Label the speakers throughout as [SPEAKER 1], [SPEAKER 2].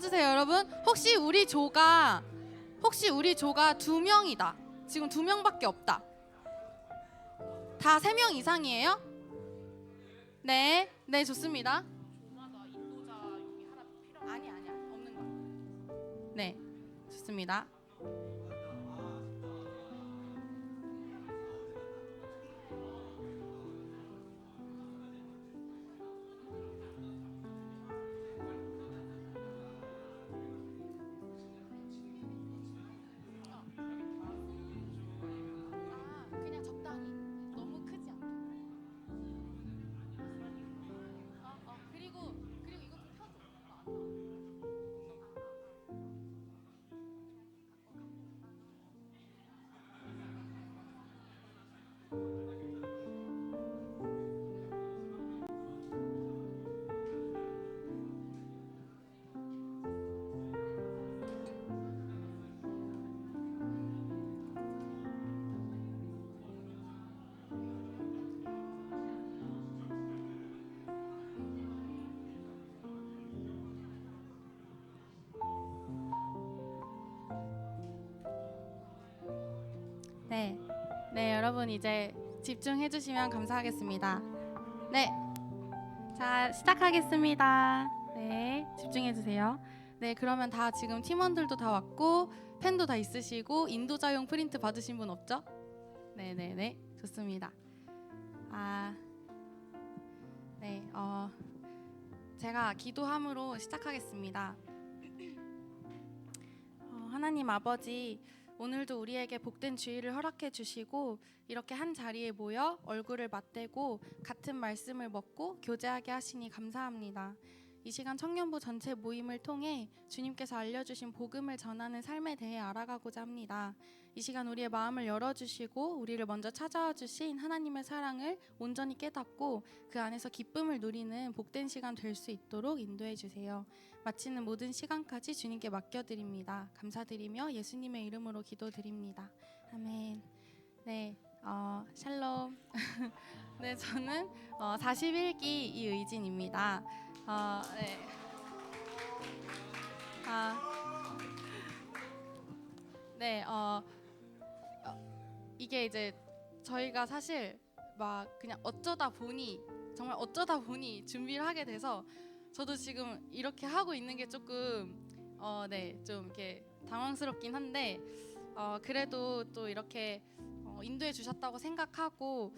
[SPEAKER 1] 써주세요, 여러분. 혹시 우리 조가 2명이다. 지금 2명밖에 없다. 다 3명 이상이에요? 네, 네, 좋습니다. 아니야, 없는 거. 네, 좋습니다. 그냥 적당히, 너무 크지 않게. 그리고 이거 좀 펴줘. 네, 네, 여러분 이제 집중해 주시면 감사하겠습니다. 네, 자, 시작하겠습니다. 네, 집중해 주세요. 네, 그러면 다 지금 팀원들도 다 왔고 펜도 다 있으시고 인도자용 프린트 받으신 분 없죠? 네, 좋습니다. 네, 제가 기도함으로 시작하겠습니다. 하나님 아버지, 오늘도 우리에게 복된 주일을 허락해 주시고 이렇게 한 자리에 모여 얼굴을 맞대고 같은 말씀을 먹고 교제하게 하시니 감사합니다. 이 시간 청년부 전체 모임을 통해 주님께서 알려주신 복음을 전하는 삶에 대해 알아가고자 합니다. 이 시간 우리의 마음을 열어주시고 우리를 먼저 찾아와 주신 하나님의 사랑을 온전히 깨닫고 그 안에서 기쁨을 누리는 복된 시간 될 수 있도록 인도해 주세요. 마치는 모든 시간까지 주님께 맡겨드립니다. 감사드리며 예수님의 이름으로 기도드립니다. 아멘. 네, 샬롬. 네, 저는 41기 이의진입니다. 네. 네, 이게 이제 저희가 사실 막 그냥 정말 어쩌다 보니 준비를 하게 돼서 저도 지금 이렇게 하고 있는 게 조금 좀 이렇게 당황스럽긴 한데 그래도 또 이렇게 인도해 주셨다고 생각하고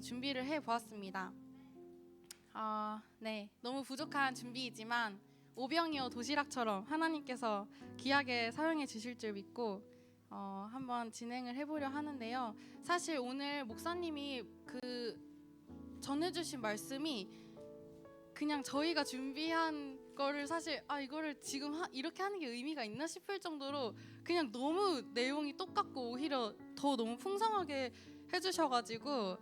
[SPEAKER 1] 준비를 해 보았습니다. 네, 너무 부족한 준비이지만 오병이어 도시락처럼 하나님께서 귀하게 사용해 주실 줄 믿고 한번 진행을 해보려 하는데요. 사실 오늘 목사님이 전해주신 말씀이 그냥 저희가 준비한 거를 사실 이거를 지금 이렇게 하는 게 의미가 있나 싶을 정도로 그냥 너무 내용이 똑같고 오히려 더 너무 풍성하게 해주셔가지고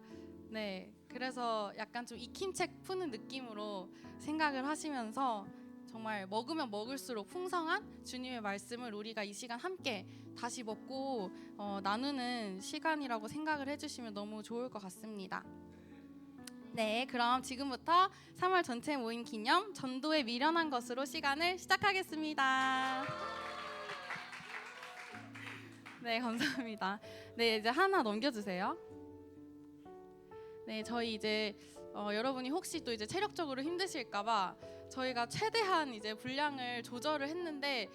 [SPEAKER 1] 네, 그래서 약간 좀 익힌 책 푸는 느낌으로 생각을 하시면서 정말 먹으면 먹을수록 풍성한 주님의 말씀을 우리가 이 시간 함께 다시 먹고 나누는 시간이라고 생각을 해주시면 너무 좋을 것 같습니다. 네, 그럼 지금부터 3월 전체 모임 기념 전도에 미련한 것으로 시간을 시작하겠습니다. 네, 감사합니다. 네, 이제 하나 넘겨주세요. 네, 저희 이제 여러분이 혹시 또 이제 체력적으로 힘드실까봐 저희가 최대한 이제 분량을 조절을 했는데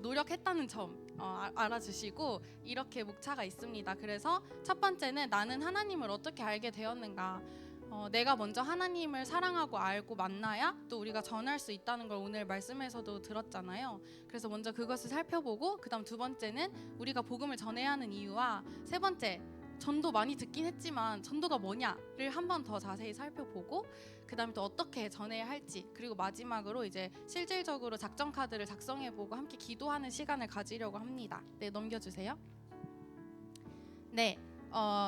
[SPEAKER 1] 노력했다는 점 알아주시고 이렇게 목차가 있습니다. 그래서 첫 번째는 나는 하나님을 어떻게 알게 되었는가. 내가 먼저 하나님을 사랑하고 알고 만나야 또 우리가 전할 수 있다는 걸 오늘 말씀에서도 들었잖아요. 그래서 먼저 그것을 살펴보고 그다음 두 번째는 우리가 복음을 전해야 하는 이유와 세 번째 전도 많이 듣긴 했지만 전도가 뭐냐를 한 번 더 자세히 살펴보고 그다음에 또 어떻게 전해야 할지 그리고 마지막으로 이제 실질적으로 작전 카드를 작성해보고 함께 기도하는 시간을 가지려고 합니다. 네, 넘겨주세요. 네.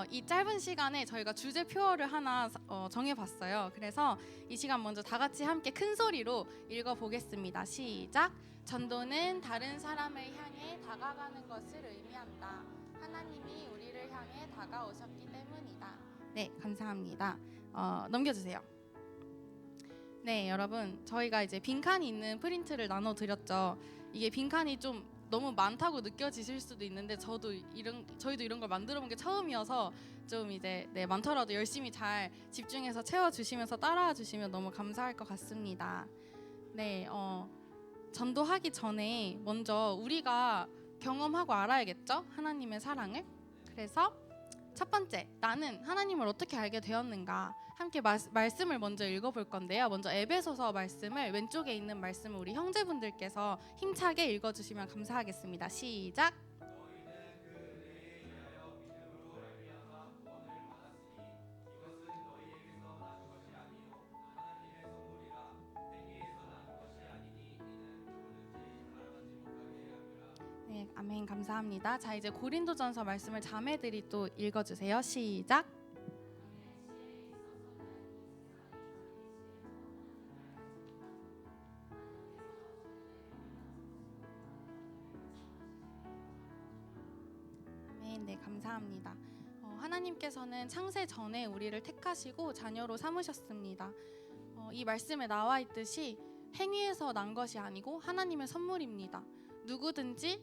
[SPEAKER 1] 이 짧은 시간에 저희가 주제 표어를 하나 정해봤어요. 그래서 이 시간 먼저 다 같이 함께 큰 소리로 읽어보겠습니다. 시작. 전도는 다른 사람을 향해 다가가는 것을 의미한다. 하나님이 우리를 향해 다가오셨기 때문이다. 네, 감사합니다. 넘겨주세요. 네, 여러분, 저희가 이제 빈칸이 있는 프린트를 나눠 드렸죠. 이게 빈칸이 좀 너무 많다고 느껴지실 수도 있는데 저희도 이런 걸 만들어 본 게 처음이어서 좀 이제 많더라도 열심히 잘 집중해서 채워 주시면서 따라와 주시면 너무 감사할 것 같습니다. 네, 전도하기 전에 먼저 우리가 경험하고 알아야겠죠? 하나님의 사랑을. 그래서 첫 번째, 나는 하나님을 어떻게 알게 되었는가? 함께 말씀을 먼저 읽어볼 건데요. 먼저 에베소서 말씀을, 왼쪽에 있는 말씀을 우리 형제분들께서 힘차게 읽어주시면 감사하겠습니다. 시작. 네, 아멘. 감사합니다. 자, 이제 고린도전서 말씀을 자매들이 또 읽어주세요. 시작. 네, 감사합니다. 하나님께서는 창세 전에 우리를 택하시고 자녀로 삼으셨습니다. 이 말씀에 나와 있듯이 행위에서 난 것이 아니고 하나님의 선물입니다. 누구든지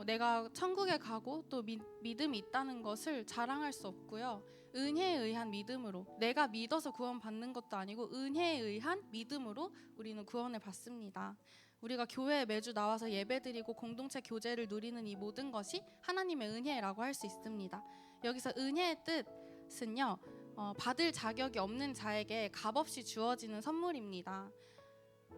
[SPEAKER 1] 내가 천국에 가고 또 믿음이 있다는 것을 자랑할 수 없고요. 은혜에 의한 믿음으로, 내가 믿어서 구원받는 것도 아니고 은혜에 의한 믿음으로 우리는 구원을 받습니다. 우리가 교회에 매주 나와서 예배드리고 공동체 교제를 누리는 이 모든 것이 하나님의 은혜라고 할 수 있습니다. 여기서 은혜의 뜻은요, 받을 자격이 없는 자에게 값없이 주어지는 선물입니다.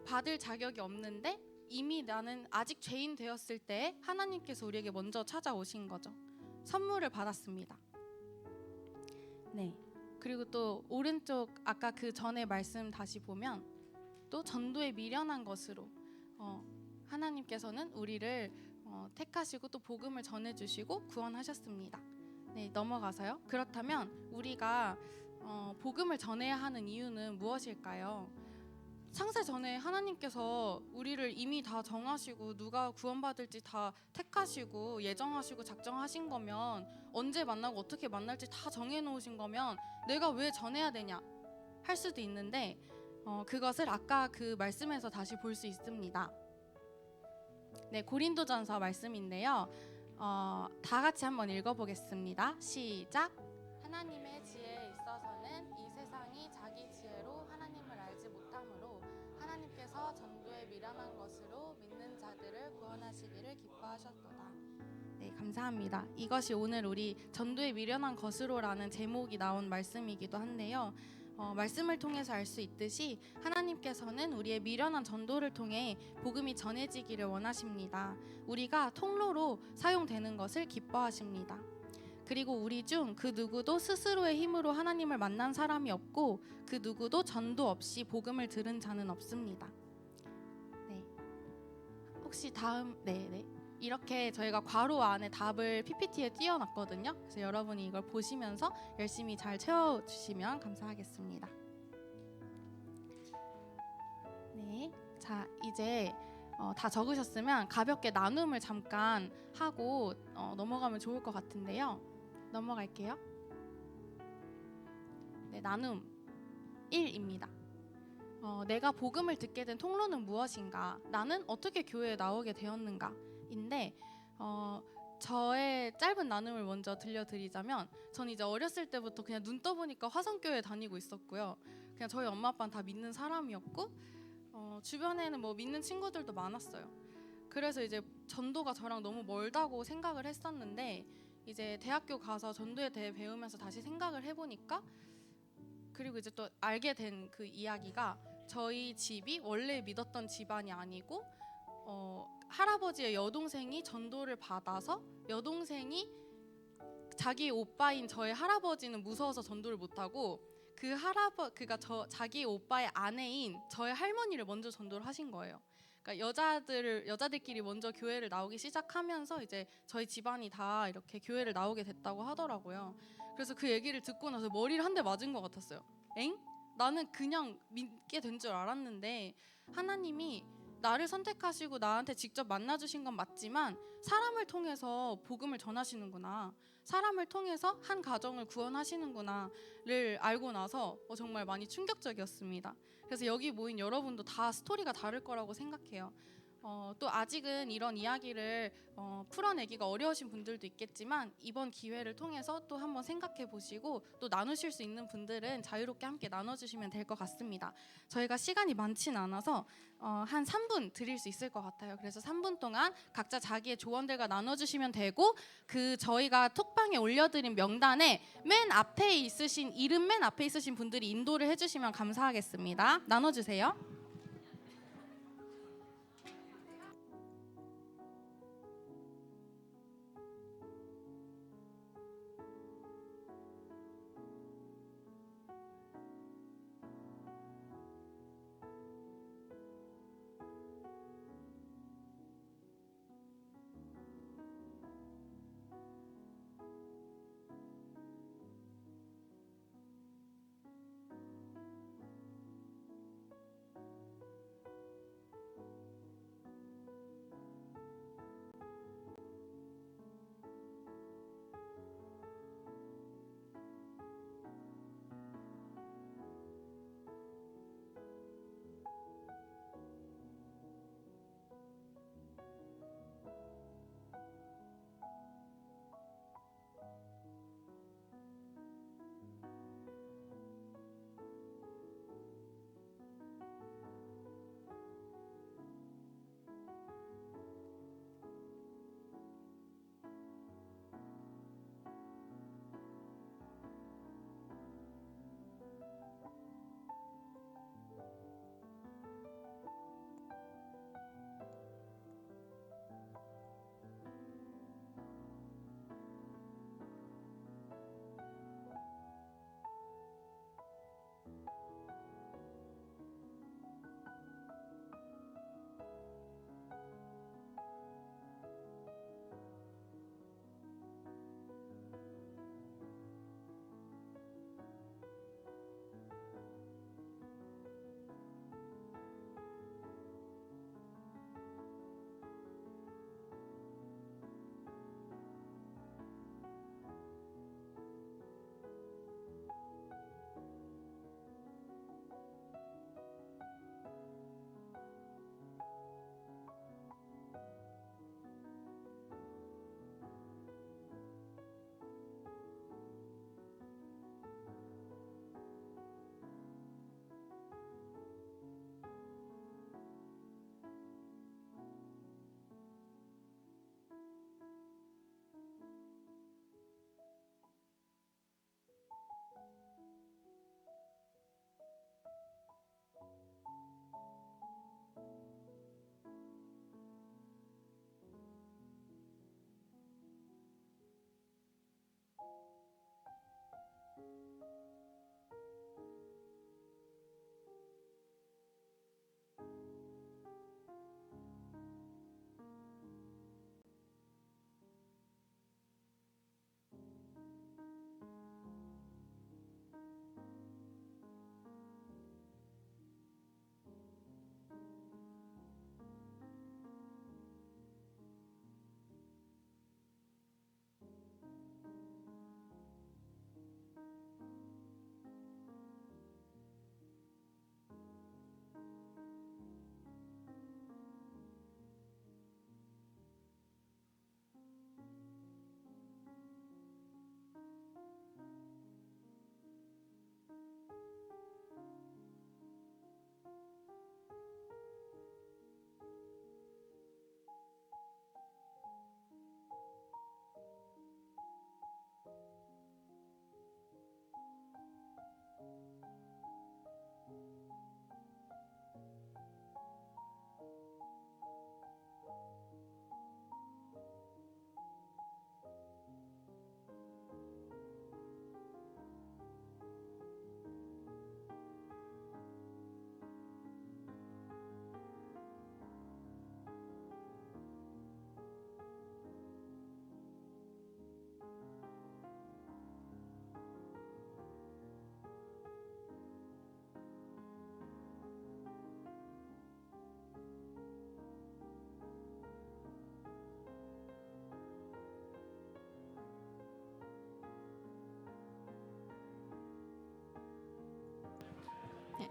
[SPEAKER 1] 받을 자격이 없는데 이미 나는 아직 죄인 되었을 때 하나님께서 우리에게 먼저 찾아오신 거죠. 선물을 받았습니다. 네. 그리고 또 오른쪽 아까 그 전에 말씀 다시 보면 또 전도에 미련한 것으로 하나님께서는 우리를 택하시고 또 복음을 전해주시고 구원하셨습니다. 네, 넘어가서요. 그렇다면 우리가 복음을 전해야 하는 이유는 무엇일까요? 창세 전에 하나님께서 우리를 이미 다 정하시고 누가 구원받을지 다 택하시고 예정하시고 작정하신 거면, 언제 만나고 어떻게 만날지 다 정해놓으신 거면 내가 왜 전해야 되냐 할 수도 있는데 그것을 아까 그 말씀에서 다시 볼 수 있습니다. 네, 고린도전서 말씀인데요. 다 같이 한번 읽어보겠습니다. 시작. 하나님의 지혜에 있어서는 이 세상이 자기 지혜로 하나님을 알지 못하므로 하나님께서 전도에 미련한 것으로 믿는 자들을 구원하시기를 기뻐하셨도다. 네, 감사합니다. 이것이 오늘 우리 전도에 미련한 것으로라는 제목이 나온 말씀이기도 한데요. 말씀을 통해서 알 수 있듯이 하나님께서는 우리의 미련한 전도를 통해 복음이 전해지기를 원하십니다. 우리가 통로로 사용되는 것을 기뻐하십니다. 그리고 우리 중 그 누구도 스스로의 힘으로 하나님을 만난 사람이 없고 그 누구도 전도 없이 복음을 들은 자는 없습니다. 네. 혹시 다음 이렇게 저희가 괄호 안에 답을 PPT에 띄워놨거든요. 그래서 여러분이 이걸 보시면서 열심히 잘 채워주시면 감사하겠습니다. 네, 자 이제 다 적으셨으면 가볍게 나눔을 잠깐 하고 넘어가면 좋을 것 같은데요. 넘어갈게요. 네, 나눔 1입니다. 내가 복음을 듣게 된 통로는 무엇인가? 나는 어떻게 교회에 나오게 되었는가? 인데 저의 짧은 나눔을 먼저 들려드리자면, 저는 이제 어렸을 때부터 그냥 눈 떠보니까 화성교회 다니고 있었고요. 그냥 저희 엄마 아빠는 다 믿는 사람이었고 주변에는 뭐 믿는 친구들도 많았어요. 그래서 이제 전도가 저랑 너무 멀다고 생각을 했었는데, 이제 대학교 가서 전도에 대해 배우면서 다시 생각을 해보니까, 그리고 이제 또 알게 된 그 이야기가, 저희 집이 원래 믿었던 집안이 아니고 할아버지의 여동생이 전도를 받아서 여동생이 자기 오빠인 저의 할아버지는 무서워서 전도를 못하고 그가 자기 오빠의 아내인 저의 할머니를 먼저 전도를 하신 거예요. 그러니까 여자들끼리 먼저 교회를 나오기 시작하면서 이제 저희 집안이 다 이렇게 교회를 나오게 됐다고 하더라고요. 그래서 그 얘기를 듣고 나서 머리를 한 대 맞은 것 같았어요. 엥? 나는 그냥 믿게 된 줄 알았는데 하나님이 나를 선택하시고 나한테 직접 만나주신 건 맞지만 사람을 통해서 복음을 전하시는구나, 사람을 통해서 한 가정을 구원하시는구나를 알고 나서 정말 많이 충격적이었습니다. 그래서 여기 모인 여러분도 다 스토리가 다를 거라고 생각해요. 또 아직은 이런 이야기를 풀어내기가 어려우신 분들도 있겠지만 이번 기회를 통해서 또 한번 생각해 보시고 또 나누실 수 있는 분들은 자유롭게 함께 나눠주시면 될 것 같습니다. 저희가 시간이 많지는 않아서 한 3분 드릴 수 있을 것 같아요. 그래서 3분 동안 각자 자기의 조언들과 나눠주시면 되고 그 저희가 톡방에 올려드린 명단에 맨 앞에 있으신 이름 맨 앞에 있으신 분들이 인도를 해주시면 감사하겠습니다. 나눠주세요.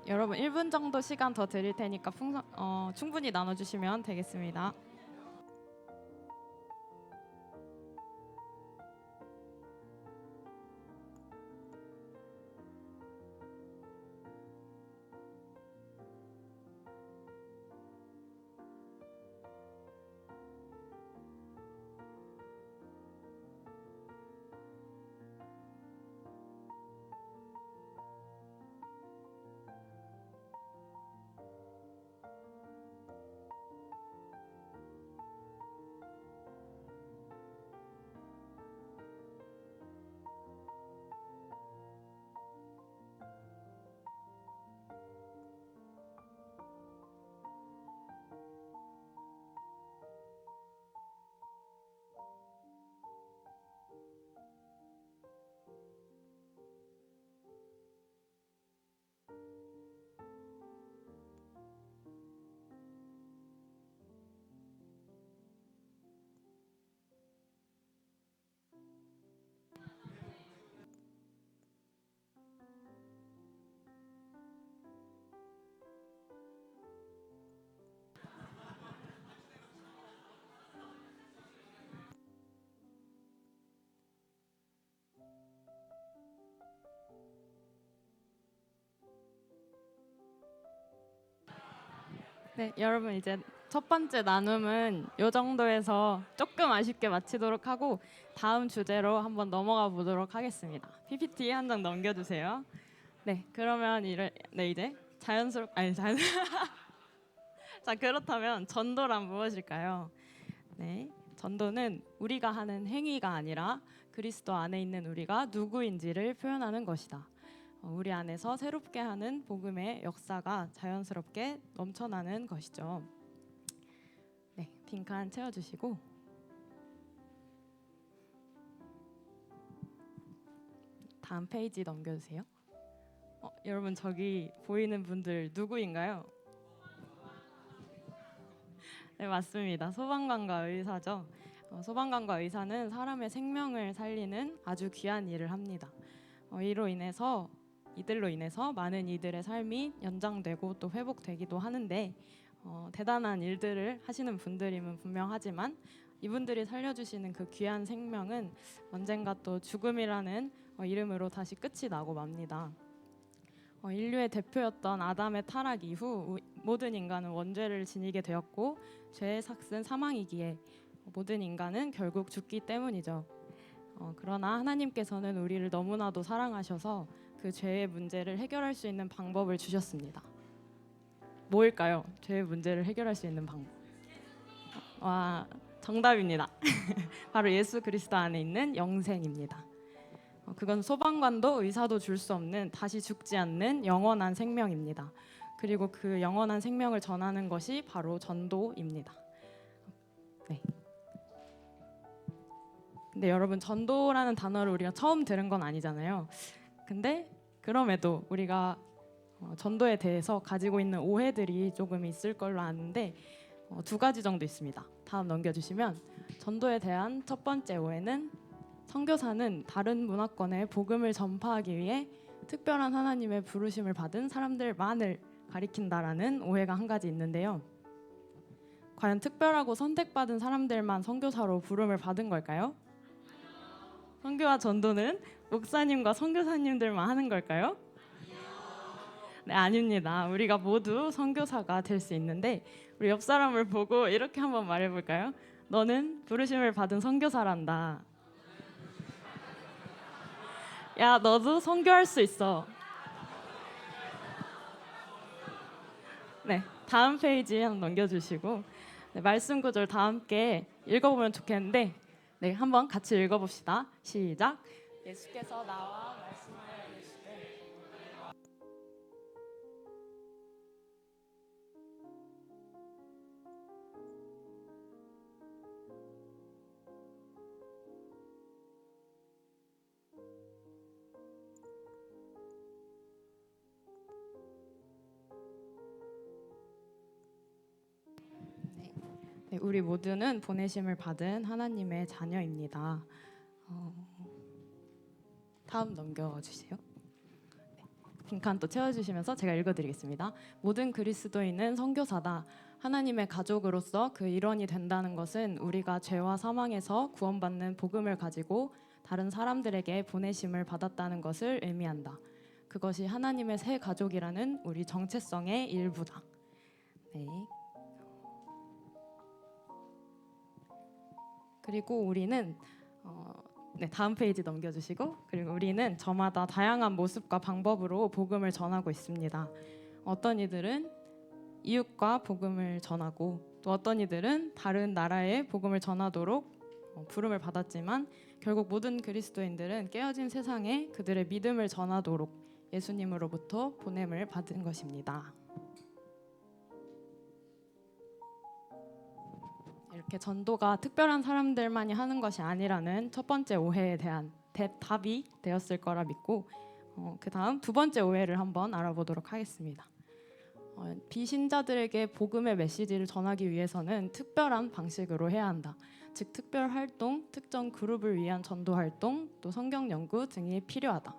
[SPEAKER 2] 여러분 1분 정도 시간 더 드릴 테니까 충분히 나눠주시면 되겠습니다. 네, 여러분 이제 첫 번째 나눔은 이 정도에서 조금 아쉽게 마치도록 하고 다음 주제로 한번 넘어가 보도록 하겠습니다. PPT 한 장 넘겨주세요. 네, 그러면 이제 자연. 자, 그렇다면 전도란 무엇일까요? 네, 전도는 우리가 하는 행위가 아니라 그리스도 안에 있는 우리가 누구인지를 표현하는 것이다. 우리 안에서 새롭게 하는 복음의 역사가 자연스럽게 넘쳐나는 것이죠. 네, 빈칸 채워주시고 다음 페이지 넘겨주세요. 여러분 저기 보이는 분들 누구인가요? 네, 맞습니다. 소방관과 의사죠. 소방관과 의사는 사람의 생명을 살리는 아주 귀한 일을 합니다. 이들로 인해서 많은 이들의 삶이 연장되고 또 회복되기도 하는데 대단한 일들을 하시는 분들임은 분명하지만 이분들이 살려주시는 그 귀한 생명은 언젠가 또 죽음이라는 이름으로 다시 끝이 나고 맙니다. 인류의 대표였던 아담의 타락 이후 모든 인간은 원죄를 지니게 되었고 죄의 삭은 사망이기에 모든 인간은 결국 죽기 때문이죠. 그러나 하나님께서는 우리를 너무나도 사랑하셔서 그 죄의 문제를 해결할 수 있는 방법을 주셨습니다. 뭐일까요? 죄의 문제를 해결할 수 있는 방법. 와, 정답입니다. 바로 예수 그리스도 안에 있는 영생입니다. 그건 소방관도 의사도 줄 수 없는 다시 죽지 않는 영원한 생명입니다. 그리고 그 영원한 생명을 전하는 것이 바로 전도입니다. 네. 근데 여러분 전도라는 단어를 우리가 처음 들은 건 아니잖아요. 근데 그럼에도 우리가 전도에 대해서 가지고 있는 오해들이 조금 있을 걸로 아는데 두 가지 정도 있습니다. 다음 넘겨주시면 전도에 대한 첫 번째 오해는 선교사는 다른 문화권에 복음을 전파하기 위해 특별한 하나님의 부르심을 받은 사람들만을 가리킨다라는 오해가 한 가지 있는데요. 과연 특별하고 선택받은 사람들만 선교사로 부름을 받은 걸까요? 선교와 전도는 목사님과 선교사님들만 하는 걸까요? 네, 아닙니다. 우리가 모두 선교사가 될 수 있는데 우리 옆 사람을 보고 이렇게 한번 말해볼까요? 너는 부르심을 받은 선교사란다. 야, 너도 선교할 수 있어. 네, 다음 페이지 한번 넘겨주시고 네, 말씀 구절 다 함께 읽어보면 좋겠는데 네, 한번 같이 읽어봅시다. 시작. 예수께서 나와 말씀하여 이르시되 네, 우리 모두는 보내심을 받은 하나님의 자녀입니다. 다음 넘겨주세요. 빈칸 또 채워주시면서 제가 읽어드리겠습니다. 모든 그리스도인은 선교사다. 하나님의 가족으로서 그 일원이 된다는 것은 우리가 죄와 사망에서 구원받는 복음을 가지고 다른 사람들에게 보내심을 받았다는 것을 의미한다. 그것이 하나님의 새 가족이라는 우리 정체성의 일부다. 네. 그리고 우리는 네, 다음 페이지 넘겨주시고, 그리고 우리는 저마다 다양한 모습과 방법으로 복음을 전하고 있습니다. 어떤 이들은 이웃과 복음을 전하고, 또 어떤 이들은 다른 나라에 복음을 전하도록 부름을 받았지만, 결국 모든 그리스도인들은 깨어진 세상에 그들의 믿음을 전하도록 예수님으로부터 보냄을 받은 것입니다. 이렇게 전도가 특별한 사람들만이 하는 것이 아니라는 첫 번째 오해에 대한 답이 되었을 거라 믿고, 그 다음 두 번째 오해를 한번 알아보도록 하겠습니다. 비신자들에게 복음의 메시지를 전하기 위해서는 특별한 방식으로 해야 한다. 즉 특별 활동, 특정 그룹을 위한 전도 활동, 또 성경 연구 등이 필요하다.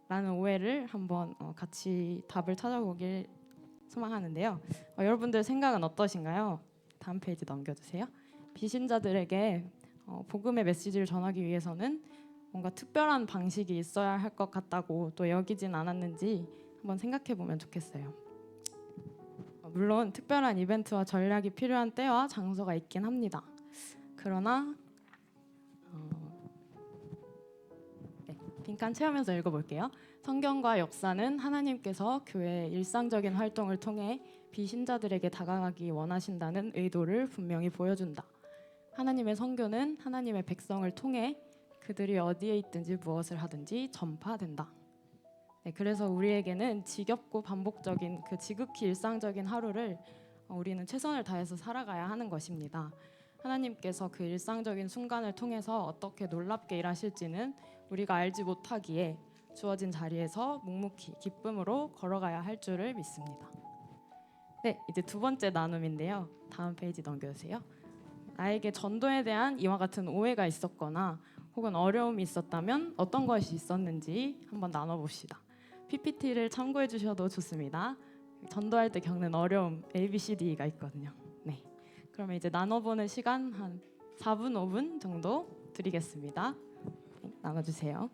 [SPEAKER 2] 라는 오해를 한번 같이 답을 찾아보길 소망하는데요. 여러분들 생각은 어떠신가요? 다음 페이지 넘겨주세요. 비신자들에게 복음의 메시지를 전하기 위해서는 뭔가 특별한 방식이 있어야 할 것 같다고 또 여기진 않았는지 한번 생각해 보면 좋겠어요. 물론 특별한 이벤트와 전략이 필요한 때와 장소가 있긴 합니다. 그러나 네, 빈칸 채우면서 읽어볼게요. 성경과 역사는 하나님께서 교회의 일상적인 활동을 통해 비신자들에게 다가가기 원하신다는 의도를 분명히 보여준다. 하나님의 선교는 하나님의 백성을 통해 그들이 어디에 있든지 무엇을 하든지 전파된다. 네, 그래서 우리에게는 지겹고 반복적인 그 지극히 일상적인 하루를 우리는 최선을 다해서 살아가야 하는 것입니다. 하나님께서 그 일상적인 순간을 통해서 어떻게 놀랍게 일하실지는 우리가 알지 못하기에 주어진 자리에서 묵묵히 기쁨으로 걸어가야 할 줄을 믿습니다. 네, 이제 두 번째 나눔인데요. 다음 페이지 넘겨주세요. 나에게 전도에 대한 이와 같은 오해가 있었거나 혹은 어려움이 있었다면 어떤 것이 있었는지 한번 나눠봅시다. PPT를 참고해 주셔도 좋습니다. 전도할 때 겪는 어려움 ABCD가 있거든요. 네, 그러면 이제 나눠보는 시간 한 4분, 5분 정도 드리겠습니다. 네, 나눠주세요.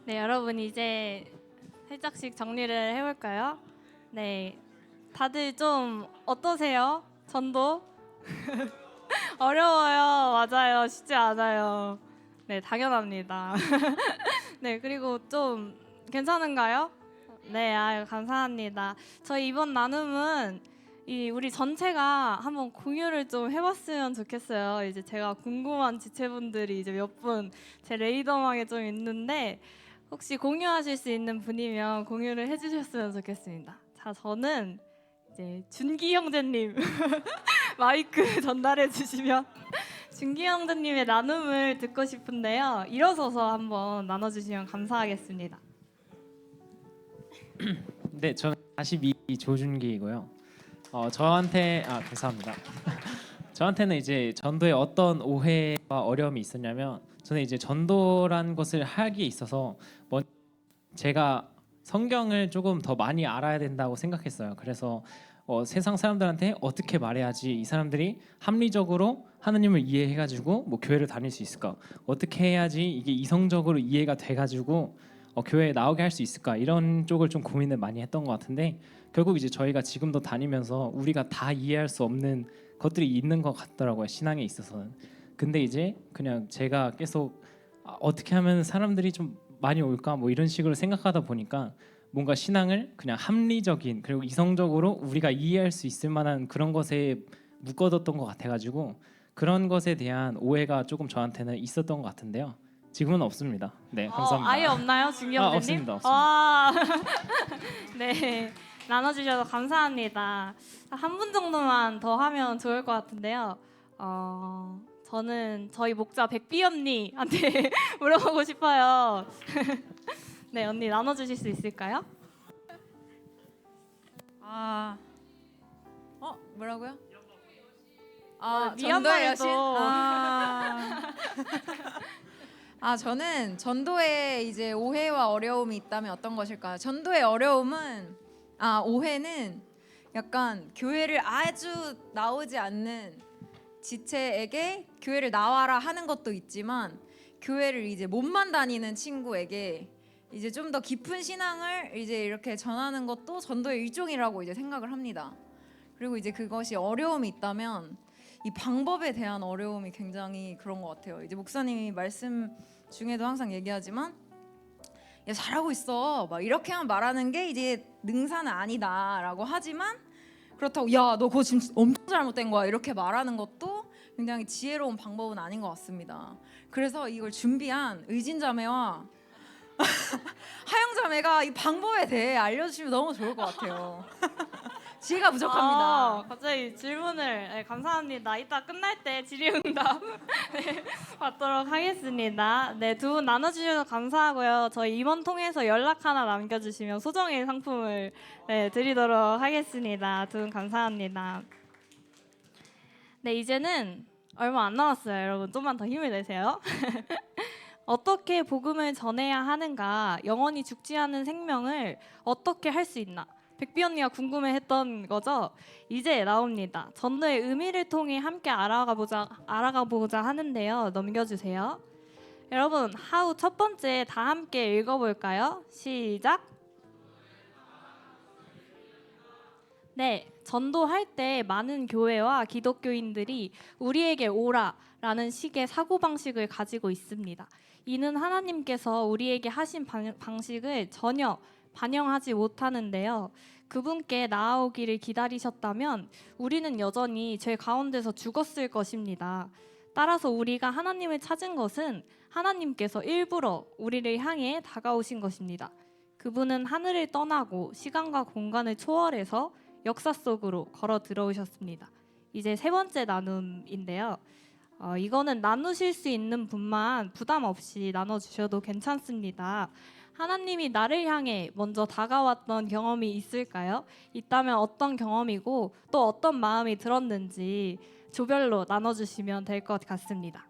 [SPEAKER 3] 네, 여러분 이제 살짝씩 정리를 해볼까요? 네, 다들 좀 어떠세요? 전도? 어려워요. 맞아요. 쉽지 않아요. 네, 당연합니다. 네, 그리고 좀 괜찮은가요? 네, 아유, 감사합니다. 저희 이번 나눔은 우리 전체가 한번 공유를 좀 해봤으면 좋겠어요. 이제 제가 궁금한 지체분들이 이제 몇 분 제 레이더망에 좀 있는데 혹시 공유하실 수 있는 분이면 공유를 해주셨으면 좋겠습니다. 자, 저는 이제 준기 형제님 마이크 전달해 주시면 준기 형제님의 나눔을 듣고 싶은데요. 일어서서 한번 나눠주시면 감사하겠습니다.
[SPEAKER 4] 네, 저는 42 조준기이고요. 저한테 감사합니다. 저한테는 이제 전도에 어떤 오해와 어려움이 있었냐면 저는 이제 전도란 것을 하기에 있어서 제가 성경을 조금 더 많이 알아야 된다고 생각했어요. 그래서 세상 사람들한테 어떻게 말해야지 이 사람들이 합리적으로 하나님을 이해해가지고 뭐 교회를 다닐 수 있을까? 어떻게 해야지 이게 이성적으로 이해가 돼가지고 교회에 나오게 할 수 있을까? 이런 쪽을 좀 고민을 많이 했던 것 같은데 결국 이제 저희가 지금도 다니면서 우리가 다 이해할 수 없는 것들이 있는 것 같더라고요. 신앙에 있어서는. 근데 이제 그냥 제가 계속 어떻게 하면 사람들이 좀 많이 올까? 뭐 이런 식으로 생각하다 보니까 뭔가 신앙을 그냥 합리적인 그리고 이성적으로 우리가 이해할 수 있을 만한 그런 것에 묶어뒀던 것 같아가지고 그런 것에 대한 오해가 조금 저한테는 있었던 것 같은데요. 지금은 없습니다. 네, 감사합니다.
[SPEAKER 3] 아예 없나요, 준기 형제님?
[SPEAKER 4] 없습니다.
[SPEAKER 3] 네, 나눠주셔서 감사합니다. 한 분 정도만 더 하면 좋을 것 같은데요. 저는 저희 목자 백비 언니한테 물어보고 싶어요. 네, 언니 나눠주실 수 있을까요?
[SPEAKER 5] 뭐라고요?
[SPEAKER 3] 미얀마에도.
[SPEAKER 5] 전도의 여신? 저는 전도에 이제 오해와 어려움이 있다면 어떤 것일까요? 전도의 오해는 약간 교회를 아주 나오지 않는 지체에게 교회를 나와라 하는 것도 있지만 교회를 이제 몸만 다니는 친구에게 이제 좀 더 깊은 신앙을 이제 이렇게 전하는 것도 전도의 일종이라고 이제 생각을 합니다. 그리고 이제 그것이 어려움이 있다면 이 방법에 대한 어려움이 굉장히 그런 것 같아요. 이제 목사님이 말씀 중에도 항상 얘기하지만 야 잘하고 있어 막 이렇게만 말하는 게 이제 능사는 아니다라고 하지만 그렇다고 야 너 그거 지금 엄청 잘못된 거야 이렇게 말하는 것도 굉장히 지혜로운 방법은 아닌 것 같습니다. 그래서 이걸 준비한 의진자매와 하영자매가 이 방법에 대해 알려주시면 너무 좋을 것 같아요. 지혜가 부족합니다.
[SPEAKER 3] 갑자기 질문을 감사합니다. 이따 끝날 때 질의응답 네, 받도록 하겠습니다. 네, 두 분 나눠주셔서 감사하고요. 저희 임원 통해서 연락 하나 남겨주시면 소정의 상품을 드리도록 하겠습니다. 두 분 감사합니다. 네, 이제는 얼마 안 남았어요. 여러분 좀만 더 힘을 내세요. 어떻게 복음을 전해야 하는가? 영원히 죽지 않은 생명을 어떻게 할 수 있나? 백비 언니가 궁금해했던 거죠. 이제 나옵니다. 전도의 의미를 통해 함께 알아가보자 하는데요. 넘겨주세요. 여러분, 하우 첫 번째 다 함께 읽어볼까요? 시작. 네, 전도할 때 많은 교회와 기독교인들이 우리에게 오라라는 식의 사고방식을 가지고 있습니다. 이는 하나님께서 우리에게 하신 방식을 전혀 반영하지 못하는데요. 그분께 나아오기를 기다리셨다면 우리는 여전히 죄 가운데서 죽었을 것입니다. 따라서 우리가 하나님을 찾은 것은 하나님께서 일부러 우리를 향해 다가오신 것입니다. 그분은 하늘을 떠나고 시간과 공간을 초월해서 역사 속으로 걸어 들어오셨습니다. 이제 세 번째 나눔인데요. 이거는 나누실 수 있는 분만 부담 없이 나눠주셔도 괜찮습니다. 하나님이 나를 향해 먼저 다가왔던 경험이 있을까요? 있다면 어떤 경험이고 또 어떤 마음이 들었는지 조별로 나눠주시면 될 것 같습니다.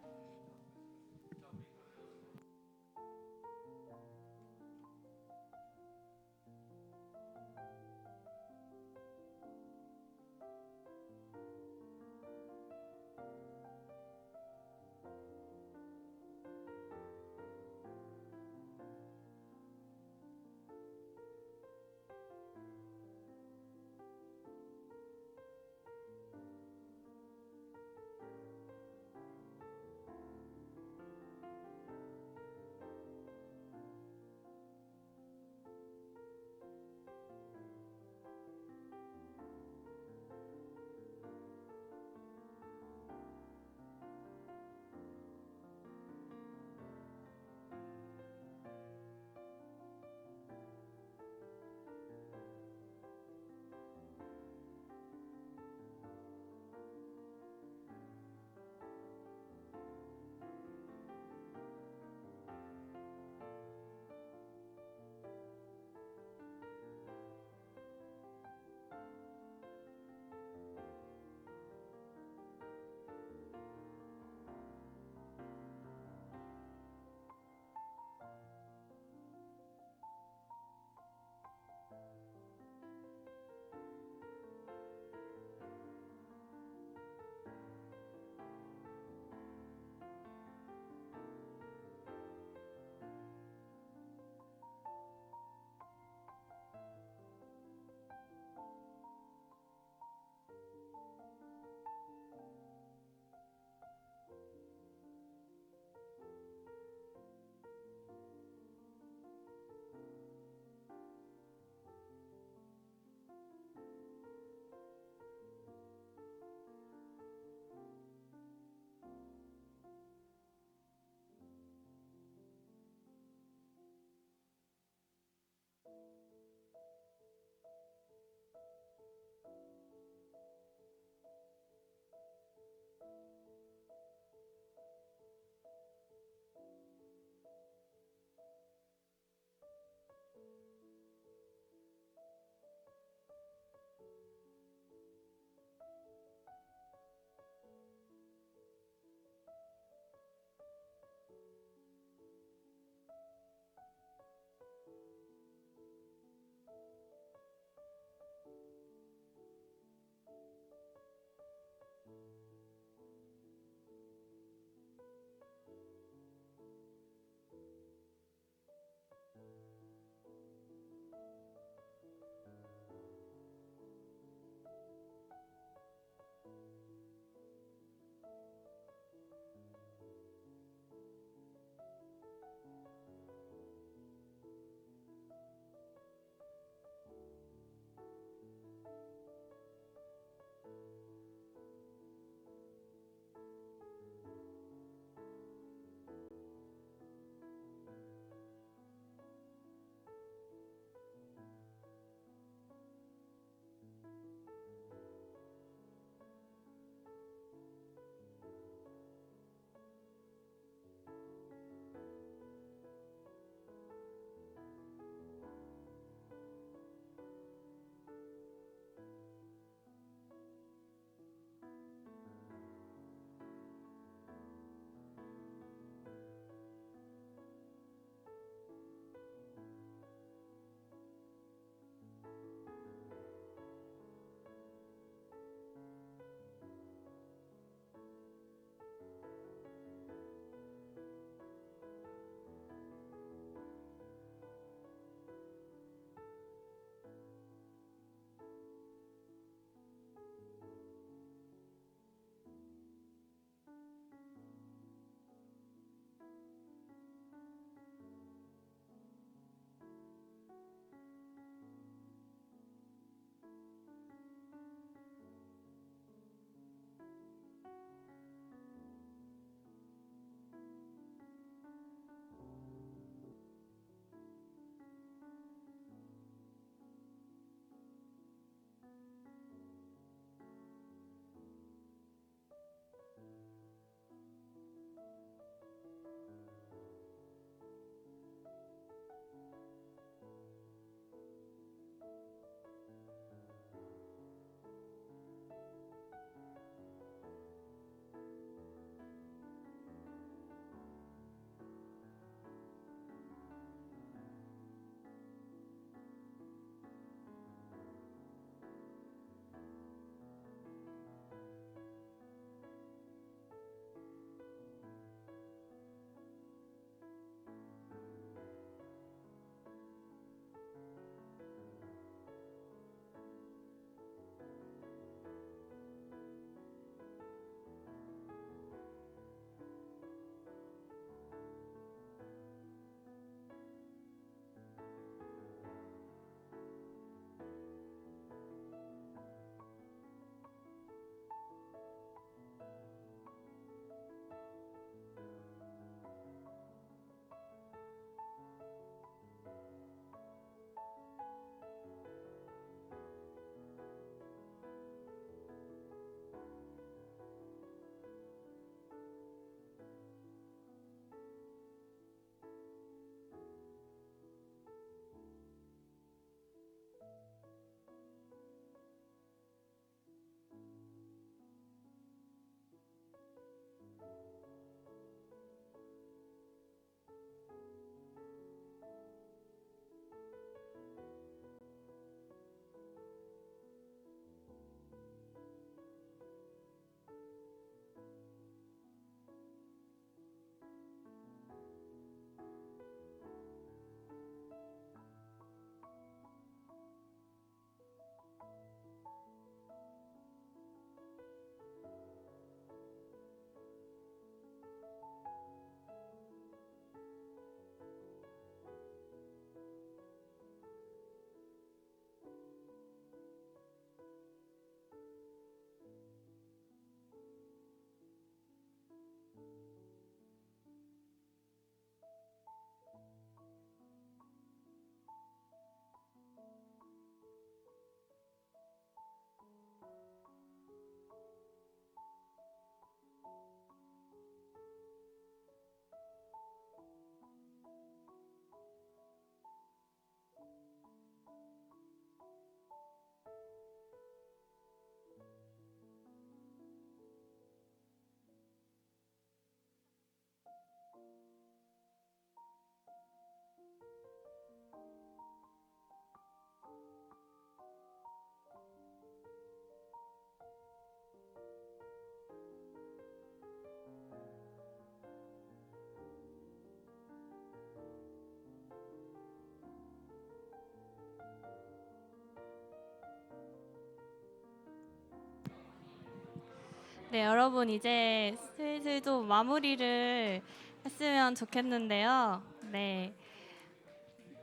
[SPEAKER 3] 네, 여러분 이제 슬슬 좀 마무리를 했으면 좋겠는데요. 네.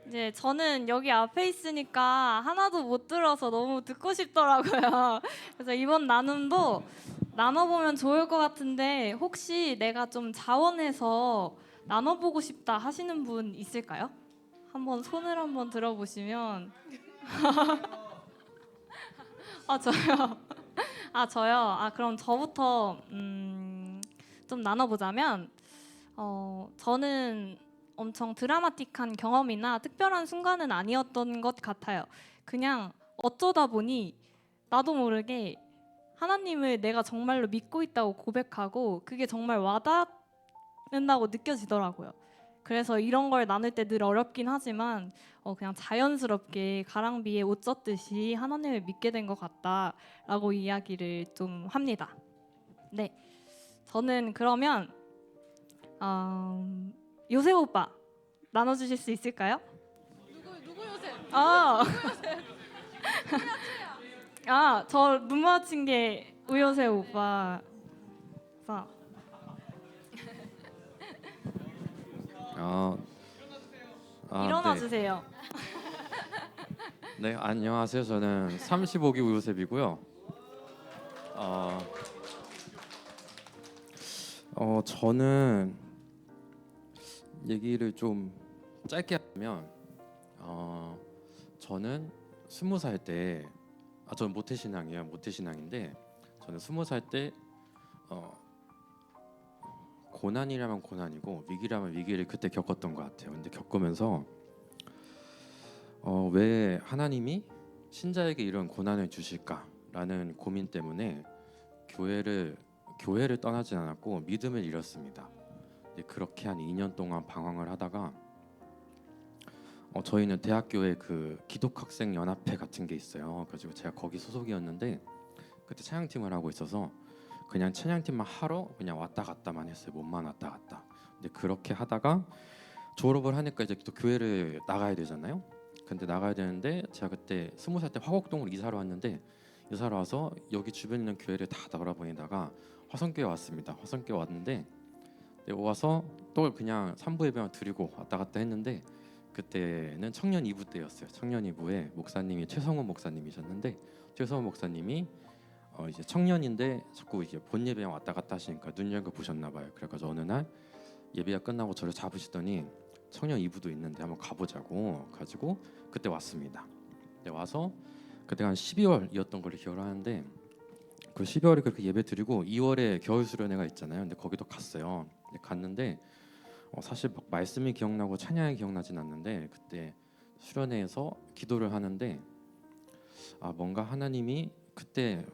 [SPEAKER 3] 이제 저는 여기 앞에 있으니까 하나도 못 들어서 너무 듣고 싶더라고요. 그래서 이번 나눔도 나눠보면 좋을 것 같은데 혹시 내가 좀 자원해서 나눠보고 싶다 하시는 분 있을까요? 한번 손을 한번 들어보시면 아 저요. 아 저요. 아 그럼 저부터 좀 나눠보자면 저는 엄청 드라마틱한 경험이나 특별한 순간은 아니었던 것 같아요. 그냥 어쩌다 보니 나도 모르게 하나님을 내가 정말로 믿고 있다고 고백하고 그게 정말 와닿는다고 느껴지더라고요. 그래서 이런 걸 나눌 때 늘 어렵긴 하지만 그냥 자연스럽게 가랑비에 옷 젖듯이 하나님을 믿게 된 것 같다라고 이야기를 좀 합니다. 네, 저는 그러면 요셉 오빠 나눠주실 수 있을까요?
[SPEAKER 1] 누구 요새?
[SPEAKER 3] 저 눈 마주친 게 우요셉 오빠. 일어나
[SPEAKER 6] 네.
[SPEAKER 3] 주세요.
[SPEAKER 6] 네, 안녕하세요. 저는 35기 우요셉이고요. 저는 얘기를 좀 짧게 하면 저는 20살 때 저는 모태신앙이에요. 모태신앙인데 저는 20살 때 고난이라면 고난이고 위기라면 위기를 그때 겪었던 것 같아요. 근데 겪으면서 왜 하나님이 신자에게 이런 고난을 주실까라는 고민 때문에 교회를 떠나지 않았고 믿음을 잃었습니다. 근데 그렇게 한 2년 동안 방황을 하다가 저희는 대학교에 그 기독학생 연합회 같은 게 있어요. 그래서 제가 거기 소속이었는데 그때 찬양팀을 하고 있어서 그냥 찬양팀만 하러 그냥 왔다 갔다만 했어요. 몸만 왔다 갔다. 근데 그렇게 하다가 졸업을 하니까 이제 또 교회를 나가야 되잖아요. 근데 나가야 되는데 제가 그때 20살 때 화곡동으로 이사를 왔는데 이사를 와서 여기 주변에 있는 교회를 다 돌아보니다가 화성교회 왔습니다. 화성교회 왔는데 와서 또 그냥 산부 예배만 드리고 왔다 갔다 했는데 그때는 청년 2부 때였어요. 청년 2부에 목사님이 최성훈 목사님이셨는데 최성훈 목사님이 이제 청년인데 자꾸 이제 본 예배만 왔다 갔다 하시니까 눈여겨 보셨나 봐요. 그래가지고 어느 날 예배가 끝나고 저를 잡으시더니 청년 2부도 있는데 한번 가보자고 가지고 그때 왔습니다. 근데 와서 그때 한 12월이었던 걸로 기억을 하는데 그 12월에 그렇게 예배 드리고 2월에 겨울 수련회가 있잖아요. 근데 거기도 갔어요. 근데 갔는데 사실 막 말씀이 기억나고 찬양이 기억나진 않는데 그때 수련회에서 기도를 하는데 뭔가 하나님이 그때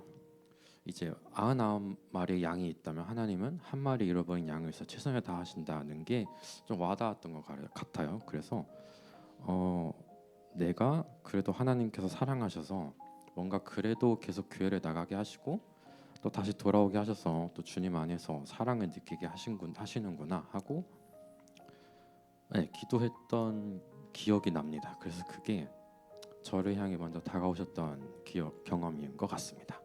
[SPEAKER 6] 이제 99마리의 양이 있다면 하나님은 한 마리 잃어버린 양을 위해서 최선을 다하신다는 게 좀 와닿았던 것 같아요. 그래서 내가 그래도 하나님께서 사랑하셔서 뭔가 그래도 계속 교회를 나가게 하시고 또 다시 돌아오게 하셔서 또 주님 안에서 사랑을 느끼게 하시는구나 하고 기도했던 기억이 납니다. 그래서 그게 저를 향해 먼저 다가오셨던 경험인 것 같습니다.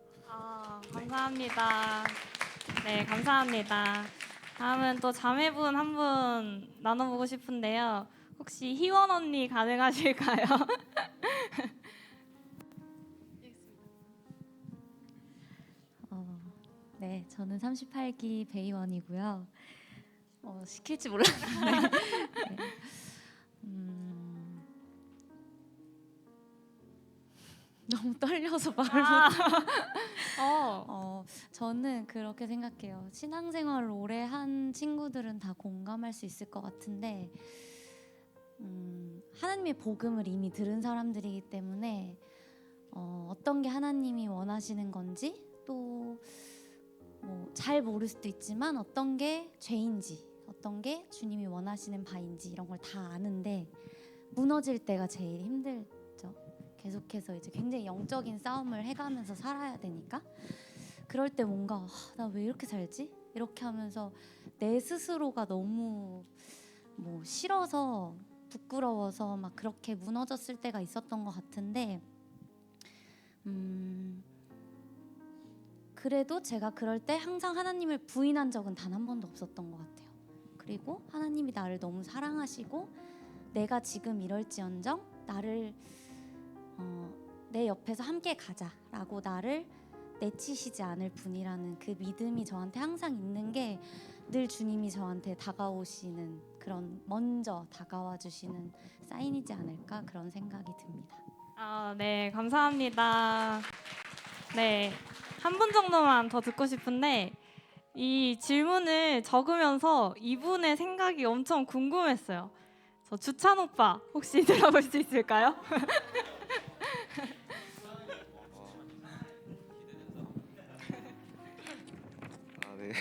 [SPEAKER 3] 감사합니다. 네, 감사합니다. 다음은 또 자매분 한 분 나눠보고 싶은데요. 혹시 희원 언니 가능하실까요?
[SPEAKER 7] 네, 저는 38기 배이원이고요. 시킬지 몰랐는데 네. 너무 떨려서 말을 저는 그렇게 생각해요. 신앙생활을 오래 한 친구들은 다 공감할 수 있을 것 같은데 하나님의 복음을 이미 들은 사람들이기 때문에 어떤 게 하나님이 원하시는 건지 또 뭐 잘 모를 수도 있지만 어떤 게 죄인지 어떤 게 주님이 원하시는 바인지 이런 걸 다 아는데 무너질 때가 제일 힘들죠. 계속해서 이제 굉장히 영적인 싸움을 해가면서 살아야 되니까 그럴 때 뭔가 나 왜 이렇게 살지? 이렇게 하면서 내 스스로가 너무 뭐 싫어서 부끄러워서 막 그렇게 무너졌을 때가 있었던 것 같은데 그래도 제가 그럴 때 항상 하나님을 부인한 적은 단 한 번도 없었던 것 같아요. 그리고 하나님이 나를 너무 사랑하시고 내가 지금 이럴지언정 나를 내 옆에서 함께 가자라고 나를 내치시지 않을 분이라는 그 믿음이 저한테 항상 있는 게 늘 주님이 저한테 다가오시는 그런 먼저 다가와 주시는 사인이지 않을까 그런 생각이 듭니다.
[SPEAKER 3] 네, 감사합니다. 네, 한 분 정도만 더 듣고 싶은데 이 질문을 적으면서 이분의 생각이 엄청 궁금했어요. 저 주찬 오빠 혹시 들어볼 수 있을까요?
[SPEAKER 8] 네.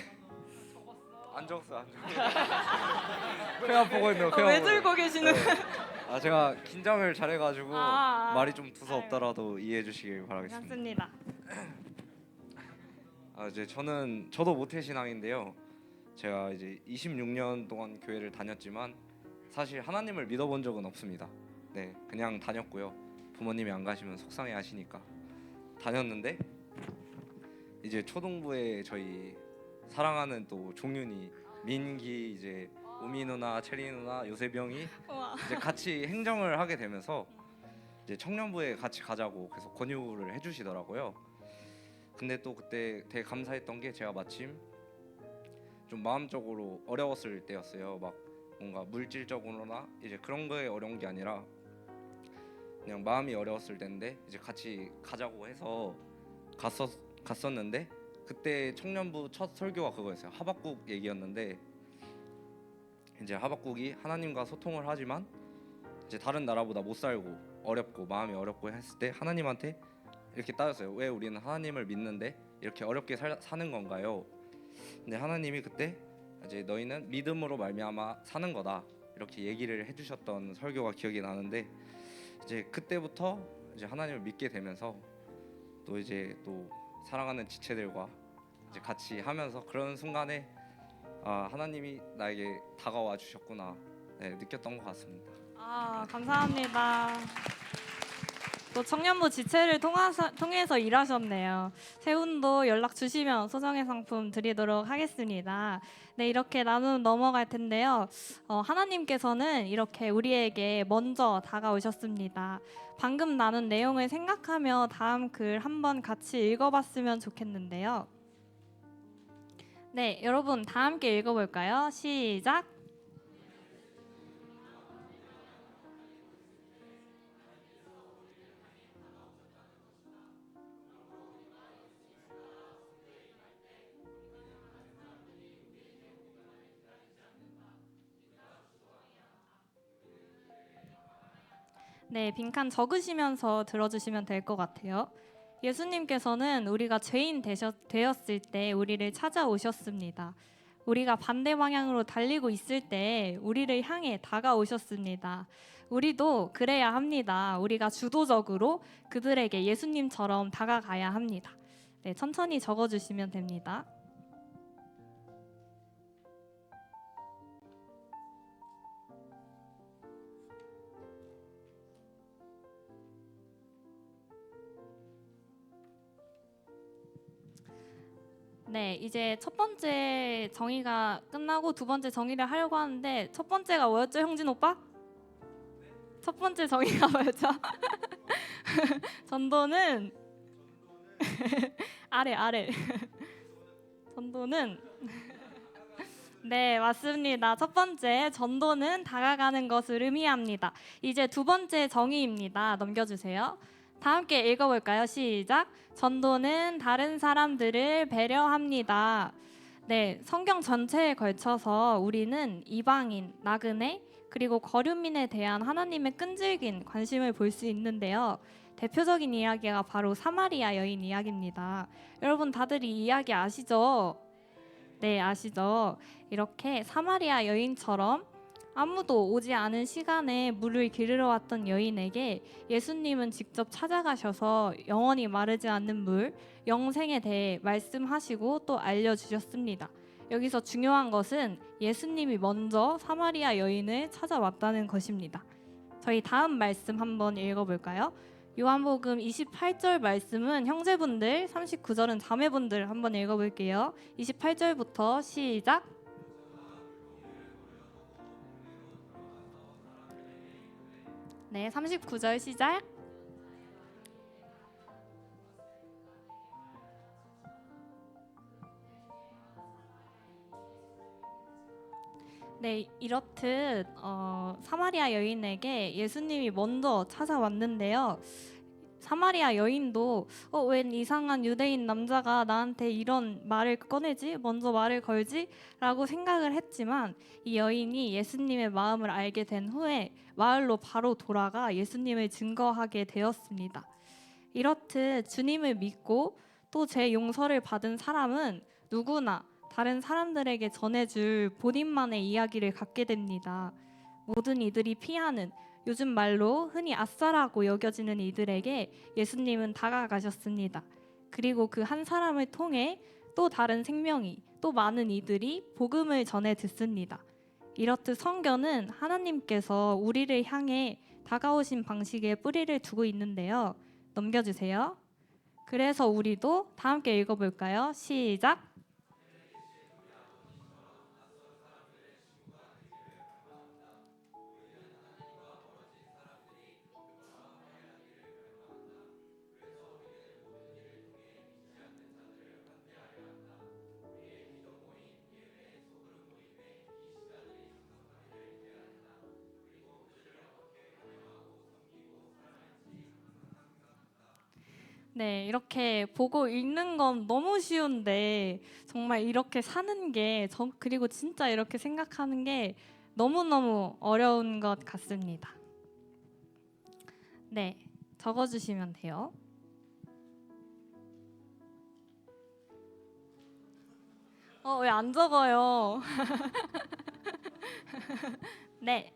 [SPEAKER 8] 안 적었어요. 그냥 보고 있네요. 그냥
[SPEAKER 3] 왜
[SPEAKER 8] 보고
[SPEAKER 3] 들고 계시는?
[SPEAKER 8] 제가 긴장을 잘해가지고 말이 좀
[SPEAKER 3] 아유.
[SPEAKER 8] 두서없더라도 이해해 주시길 바라겠습니다.
[SPEAKER 3] 맞습니다.
[SPEAKER 8] 이제 저도 모태신앙인데요. 제가 이제 26년 동안 교회를 다녔지만 사실 하나님을 믿어본 적은 없습니다. 네, 그냥 다녔고요. 부모님이 안 가시면 속상해 하시니까 다녔는데 이제 초등부에 저희 사랑하는 또 종윤이, 민기, 이제 우미 누나, 체리 누나, 요셉이 형이
[SPEAKER 3] 우와.
[SPEAKER 8] 이제 같이 행정을 하게 되면서 이제 청년부에 같이 가자고 계속 권유를 해주시더라고요. 근데 또 그때 되게 감사했던 게 제가 마침 좀 마음적으로 어려웠을 때였어요. 막 뭔가 물질적으로나 이제 그런 거에 어려운 게 아니라 그냥 마음이 어려웠을 때인데 이제 같이 가자고 해서 갔었는데 그때 청년부 첫 설교가 그거였어요. 하박국 얘기였는데 이제 하박국이 하나님과 소통을 하지만 이제 다른 나라보다 못 살고 어렵고 마음이 어렵고 했을 때 하나님한테 이렇게 따졌어요. 왜 우리는 하나님을 믿는데 이렇게 어렵게 사는 건가요? 근데 하나님이 그때 이제 너희는 믿음으로 말미암아 사는 거다 이렇게 얘기를 해주셨던 설교가 기억이 나는데 이제 그때부터 이제 하나님을 믿게 되면서 또 이제 또 사랑하는 지체들과 이제 같이 하면서 그런 순간에 하나님이 나에게 다가와 주셨구나 느꼈던 것 같습니다.
[SPEAKER 3] 감사합니다. 또 청년부 지체를 통해서 일하셨네요. 세훈도 연락 주시면 소정의 상품 드리도록 하겠습니다. 네, 이렇게 나눔 넘어갈 텐데요. 하나님께서는 이렇게 우리에게 먼저 다가오셨습니다. 방금 나눈 내용을 생각하며 다음 글 한번 같이 읽어봤으면 좋겠는데요. 네, 여러분 다 함께 읽어볼까요? 시작. 네, 빈칸 적으시면서 들어주시면 될 것 같아요. 예수님께서는 우리가 죄인 되었을 때 우리를 찾아오셨습니다. 우리가 반대 방향으로 달리고 있을 때 우리를 향해 다가오셨습니다. 우리도 그래야 합니다. 우리가 주도적으로 그들에게 예수님처럼 다가가야 합니다. 네, 천천히 적어주시면 됩니다. 네, 이제 첫 번째 정의가 끝나고 두 번째 정의를 하려고 하는데 첫 번째가 뭐였죠, 형진 오빠? 첫 번째 정의가 뭐였죠? 전도는 아래 전도는 네, 맞습니다. 첫 번째 전도는 다가가는 것을 의미합니다. 이제 두 번째 정의입니다. 넘겨주세요. 다 함께 읽어볼까요? 시작. 전도는 다른 사람들을 배려합니다. 네, 성경 전체에 걸쳐서 우리는 이방인, 나그네, 그리고 거류민에 대한 하나님의 끈질긴 관심을 볼 수 있는데요. 대표적인 이야기가 바로 사마리아 여인 이야기입니다. 여러분 다들 이 이야기 아시죠? 네, 아시죠? 이렇게 사마리아 여인처럼 아무도 오지 않은 시간에 물을 기르러 왔던 여인에게 예수님은 직접 찾아가셔서 영원히 마르지 않는 물, 영생에 대해 말씀하시고 또 알려주셨습니다. 여기서 중요한 것은 예수님이 먼저 사마리아 여인을 찾아왔다는 것입니다. 저희 다음 말씀 한번 읽어볼까요? 요한복음 28절 말씀은 형제분들, 39절은 자매분들 한번 읽어볼게요. 28절부터 시작. 네, 39절 시작. 네, 이렇듯 사마리아 여인에게 예수님이 먼저 찾아왔는데요. 사마리아 여인도 웬 이상한 유대인 남자가 나한테 이런 말을 꺼내지? 먼저 말을 걸지? 라고 생각을 했지만 이 여인이 예수님의 마음을 알게 된 후에 마을로 바로 돌아가 예수님을 증거하게 되었습니다. 이렇듯 주님을 믿고 또 제 용서를 받은 사람은 누구나 다른 사람들에게 전해줄 본인만의 이야기를 갖게 됩니다. 모든 이들이 피하는 요즘 말로 흔히 아싸라고 여겨지는 이들에게 예수님은 다가가셨습니다. 그리고 그 한 사람을 통해 또 다른 생명이 또 많은 이들이 복음을 전해 듣습니다. 이렇듯 성경은 하나님께서 우리를 향해 다가오신 방식에 뿌리를 두고 있는데요. 넘겨주세요. 그래서 우리도 다 함께 읽어볼까요? 시작. 네, 이렇게 보고 읽는 건 너무 쉬운데 정말 이렇게 사는 게 그리고 진짜 이렇게 생각하는 게 너무너무 어려운 것 같습니다. 네, 적어주시면 돼요. 왜 안 적어요? 네.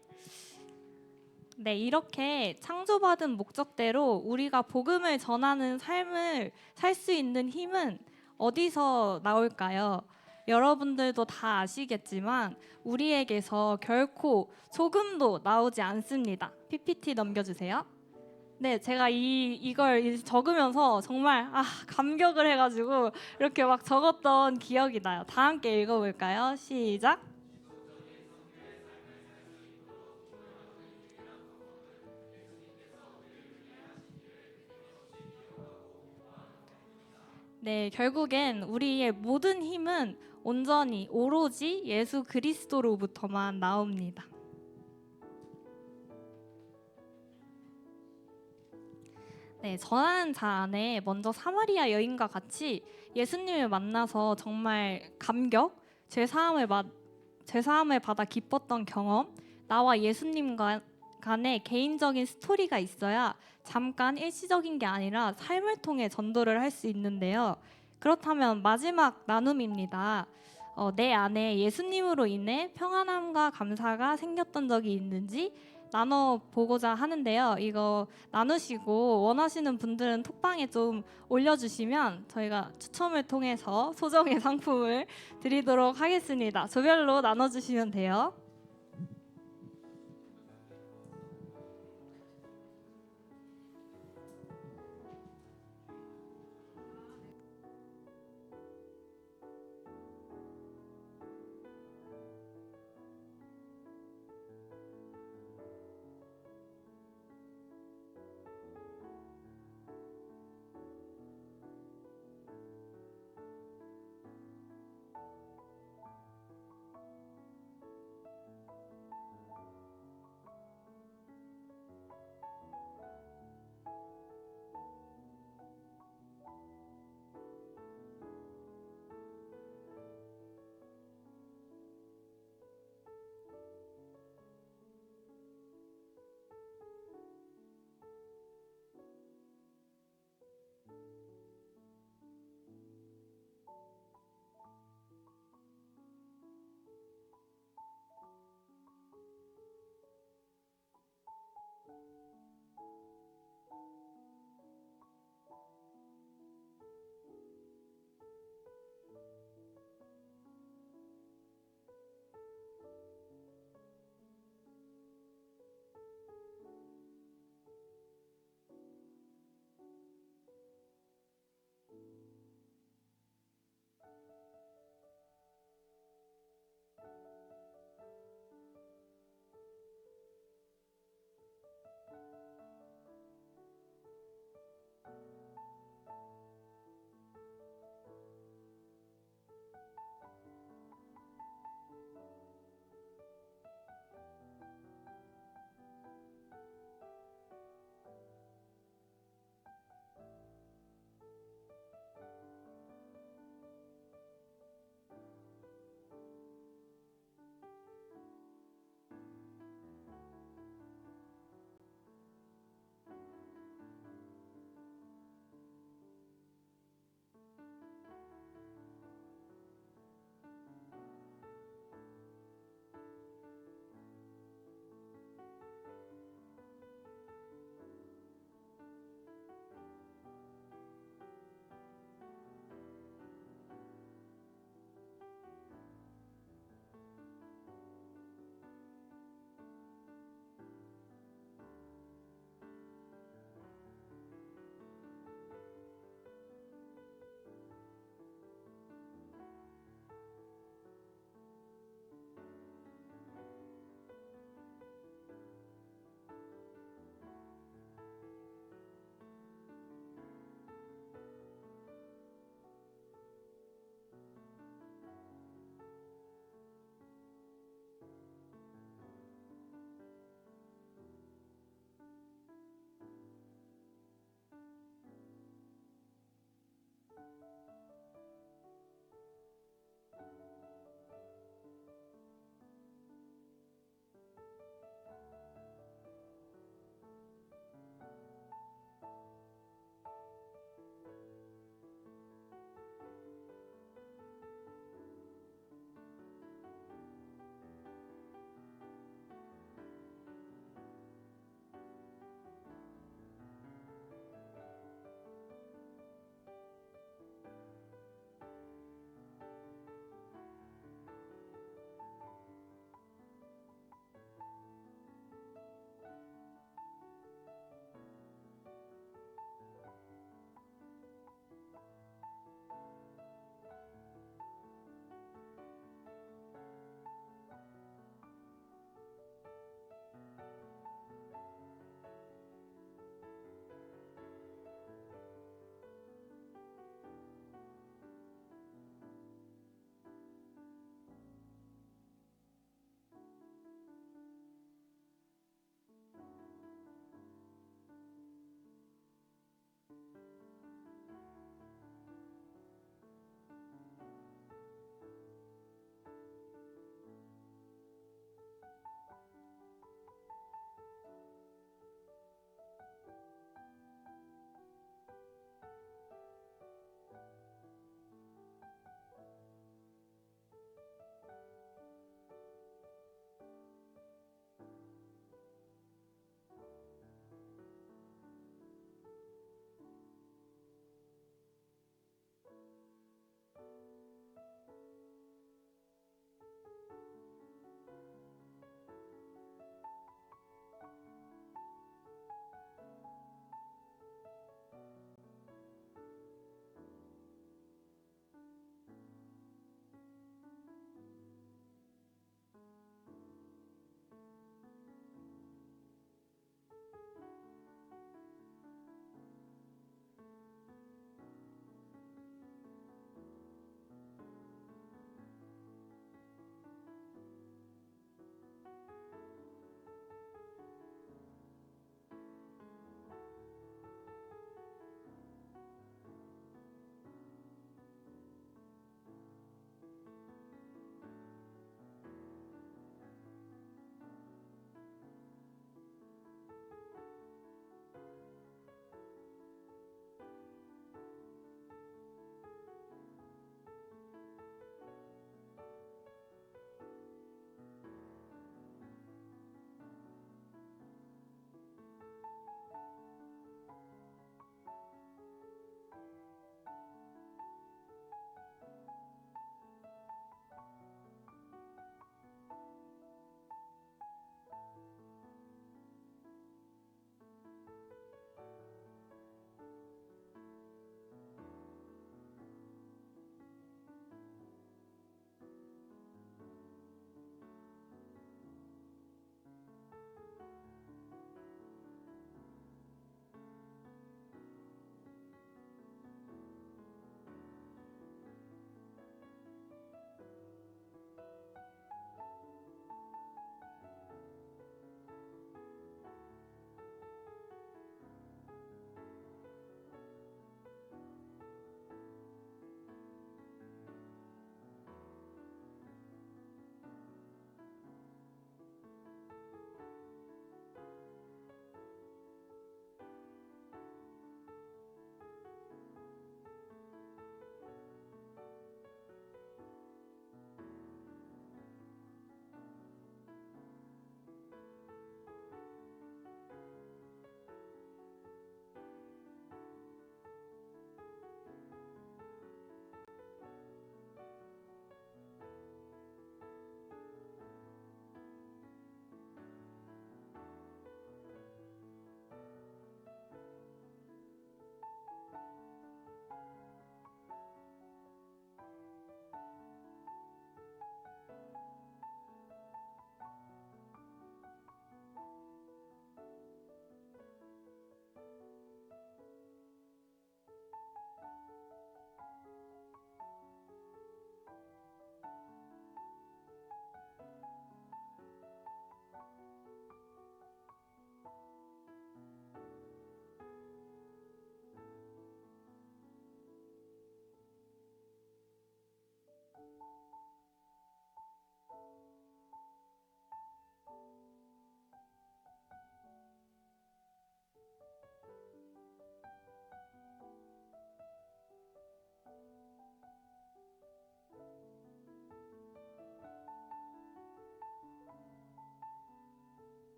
[SPEAKER 3] 네, 이렇게 창조받은 목적대로 우리가 복음을 전하는 삶을 살 수 있는 힘은 어디서 나올까요? 여러분들도 다 아시겠지만 우리에게서 결코 조금도 나오지 않습니다. PPT 넘겨주세요. 네, 제가 이걸 적으면서 정말 감격을 해가지고 이렇게 막 적었던 기억이 나요. 다 함께 읽어볼까요? 시작. 네, 결국엔 우리의 모든 힘은 온전히 오로지 예수 그리스도로부터만 나옵니다. 네, 전하는 자 안에 먼저 사마리아 여인과 같이 예수님을 만나서 정말 감격, 죄사함을 받아 기뻤던 경험, 나와 예수님 간의 개인적인 스토리가 있어야 잠깐 일시적인 게 아니라 삶을 통해 전도를 할 수 있는데요. 그렇다면 마지막 나눔입니다. 내 안에 예수님으로 인해 평안함과 감사가 생겼던 적이 있는지 나눠보고자 하는데요. 이거 나누시고 원하시는 분들은 톡방에 좀 올려주시면 저희가 추첨을 통해서 소정의 상품을 드리도록 하겠습니다. 조별로 나눠주시면 돼요.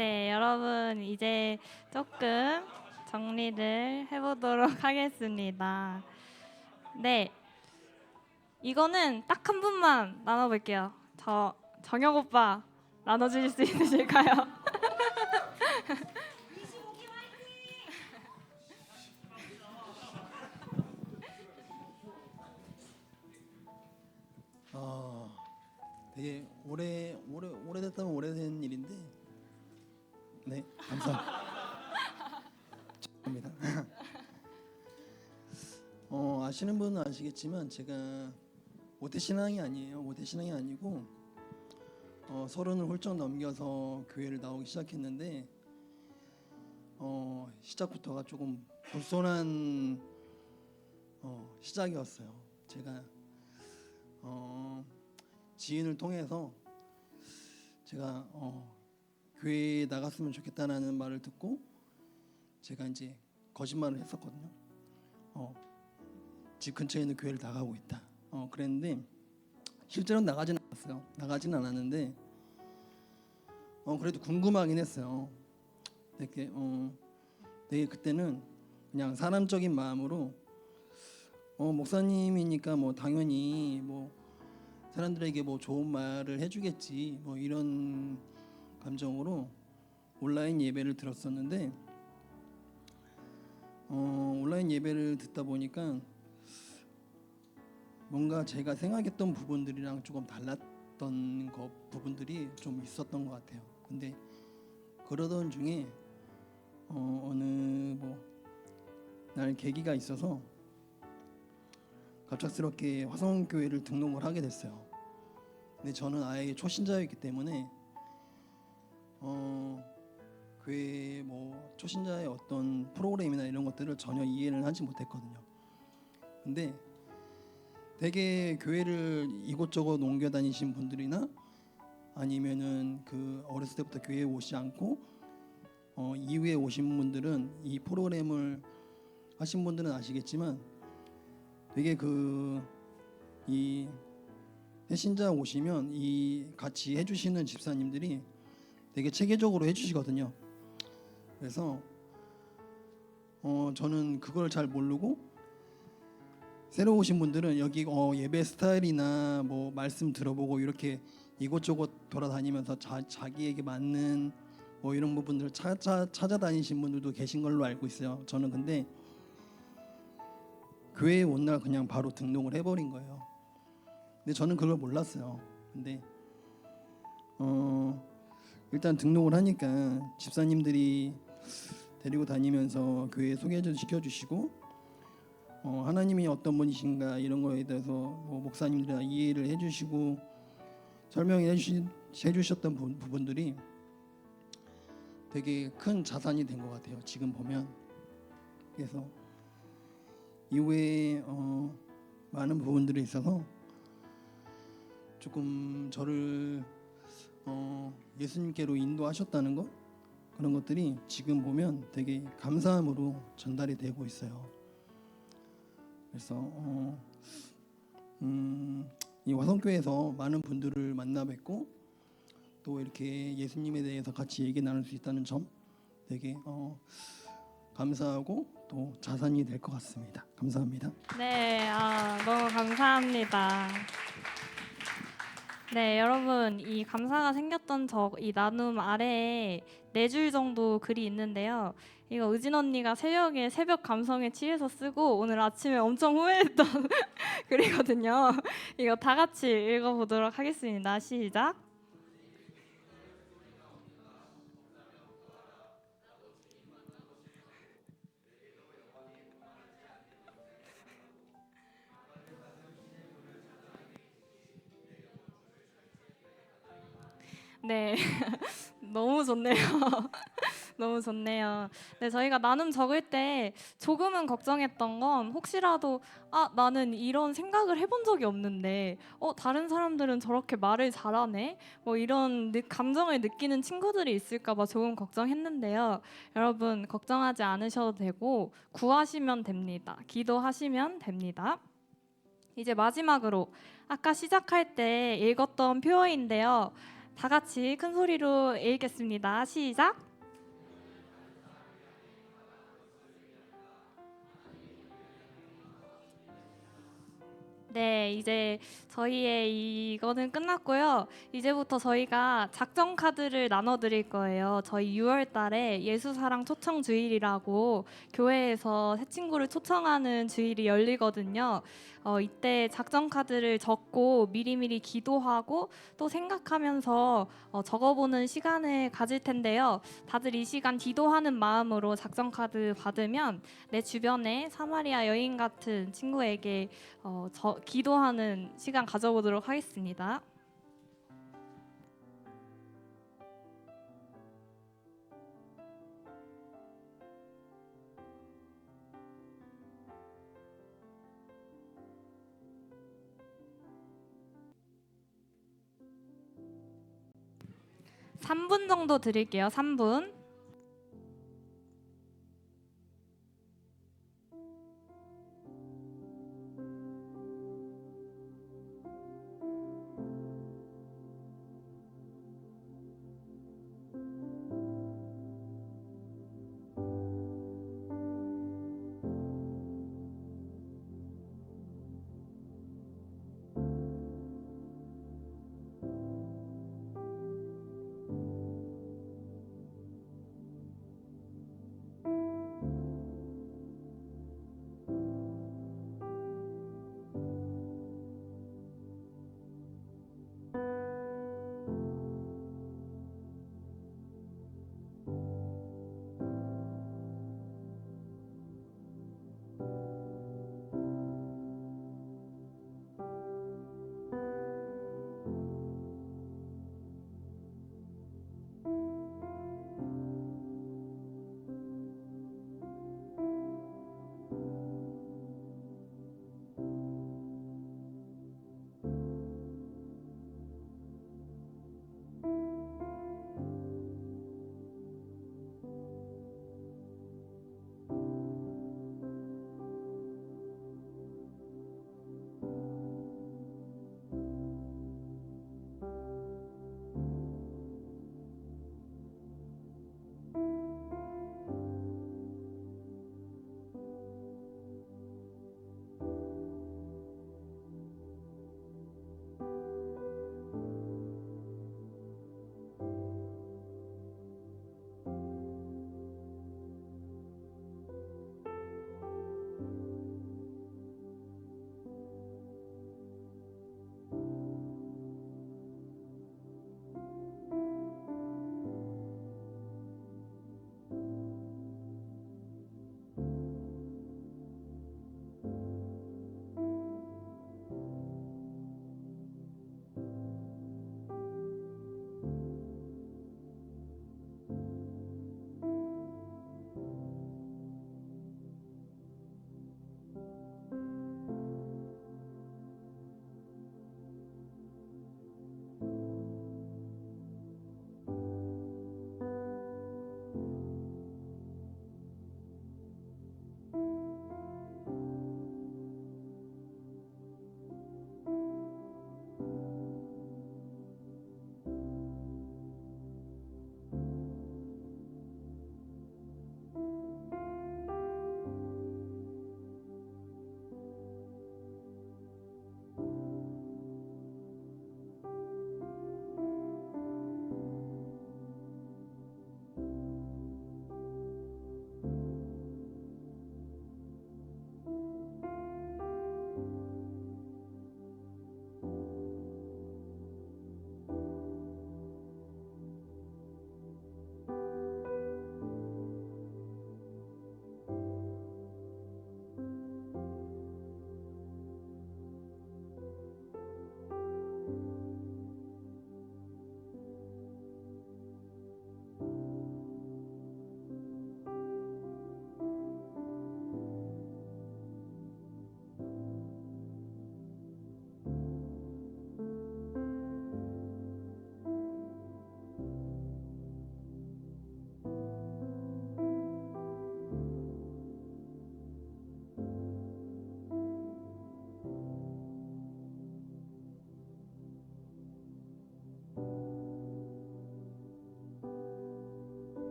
[SPEAKER 3] 네, 여러분 이제 조금 정리를 해보도록 하겠습니다. 네, 이거는 딱 한 분만 나눠볼게요. 정혁 오빠 나눠주실 수 있으실까요?
[SPEAKER 9] 되게 오래됐다면 오래된 일인데, 네, 감사합니다. 아시는 분은 아시겠지만 제가 모태신앙이 아니에요. 모태신앙이 아니고 30을 훌쩍 넘겨서 교회를 나오기 시작했는데 시작부터가 조금 불손한 시작이었어요. 제가 지인을 통해서 제가 교회에 나갔으면 좋겠다라는 말을 듣고 제가 이제 거짓말을 했었거든요. 집 근처에 있는 교회를 나가고 있다. 그랬는데 실제로 나가지는 않았어요. 나가지는 않았는데 그래도 궁금하긴 했어요. 되게 그때는 그냥 사람적인 마음으로 목사님이니까 뭐 당연히 뭐 사람들에게 뭐 좋은 말을 해주겠지 뭐 이런 감정으로 온라인 예배를 들었었는데 온라인 예배를 듣다 보니까 뭔가 제가 생각했던 부분들이랑 조금 달랐던 부분들이 좀 있었던 것 같아요. 근데 그러던 중에 어느 날 계기가 있어서 갑작스럽게 화성교회를 등록을 하게 됐어요. 근데 저는 아예 초신자였기 때문에 교회 뭐 초신자의 어떤 프로그램이나 이런 것들을 전혀 이해를 하지 못했거든요. 근데 되게 교회를 이곳저곳 옮겨 다니신 분들이나 아니면은 그 어렸을 때부터 교회에 오지 않고 이후에 오신 분들은 이 프로그램을 하신 분들은 아시겠지만 되게 이 해신자 오시면 이 같이 해주시는 집사님들이 되게 체계적으로 해주시거든요. 그래서 저는 그걸 잘 모르고 새로 오신 분들은 여기 예배 스타일이나 뭐 말씀 들어보고 이렇게 이곳저곳 돌아다니면서 자기에게 맞는 뭐 이런 부분들을 찾아다니신 분들도 계신 걸로 알고 있어요. 저는 근데 교회에 온 날 그냥 바로 등록을 해버린 거예요. 근데 저는 그걸 몰랐어요. 근데 일단 등록을 하니까 집사님들이 데리고 다니면서 교회 소개도 시켜주시고 하나님이 어떤 분이신가 이런 거에 대해서 뭐 목사님들이나 이해를 해주시고 설명해 주셨던 부분들이 되게 큰 자산이 된 것 같아요. 지금 보면. 그래서 이후에 많은 부분들이 있어서 조금 저를 예수님께로 인도하셨다는 것, 그런 것들이 지금 보면 되게 감사함으로 전달이 되고 있어요. 그래서 이 화성교회에서 많은 분들을 만나 뵙고 또 이렇게 예수님에 대해서 같이 얘기 나눌 수 있다는 점 되게 감사하고 또 자산이 될 것 같습니다. 감사합니다.
[SPEAKER 3] 네, 너무 감사합니다. 네, 여러분 이 감사가 생겼던 이 나눔 아래에 4줄 정도 글이 있는데요. 이거 의진 언니가 새벽에 새벽 감성에 취해서 쓰고 오늘 아침에 엄청 후회했던 글이거든요. 이거 다 같이 읽어보도록 하겠습니다. 시작. 네, 너무 좋네요. 너무 좋네요. 네, 저희가 나눔 적을 때 조금은 걱정했던 건 혹시라도 나는 이런 생각을 해본 적이 없는데 다른 사람들은 저렇게 말을 잘하네? 뭐 이런 감정을 느끼는 친구들이 있을까 봐 조금 걱정했는데요. 여러분 걱정하지 않으셔도 되고 구하시면 됩니다. 기도하시면 됩니다. 이제 마지막으로 아까 시작할 때 읽었던 표어인데요. 다 같이 큰 소리로 읽겠습니다. 시작. 네, 이제 저희의 이거는 끝났고요. 이제부터 저희가 작전 카드를 나눠 드릴 거예요. 저희 6월 달에 예수사랑 초청 주일이라고 교회에서 새 친구를 초청하는 주일이 열리거든요. 이때 작전 카드를 적고 미리미리 기도하고 또 생각하면서 적어보는 시간을 가질 텐데요. 다들 이 시간 기도하는 마음으로 작전 카드 받으면 내 주변에 사마리아 여인 같은 친구에게 기도하는 시간 가져보도록 하겠습니다. 삼 분 정도 드릴게요. 3분.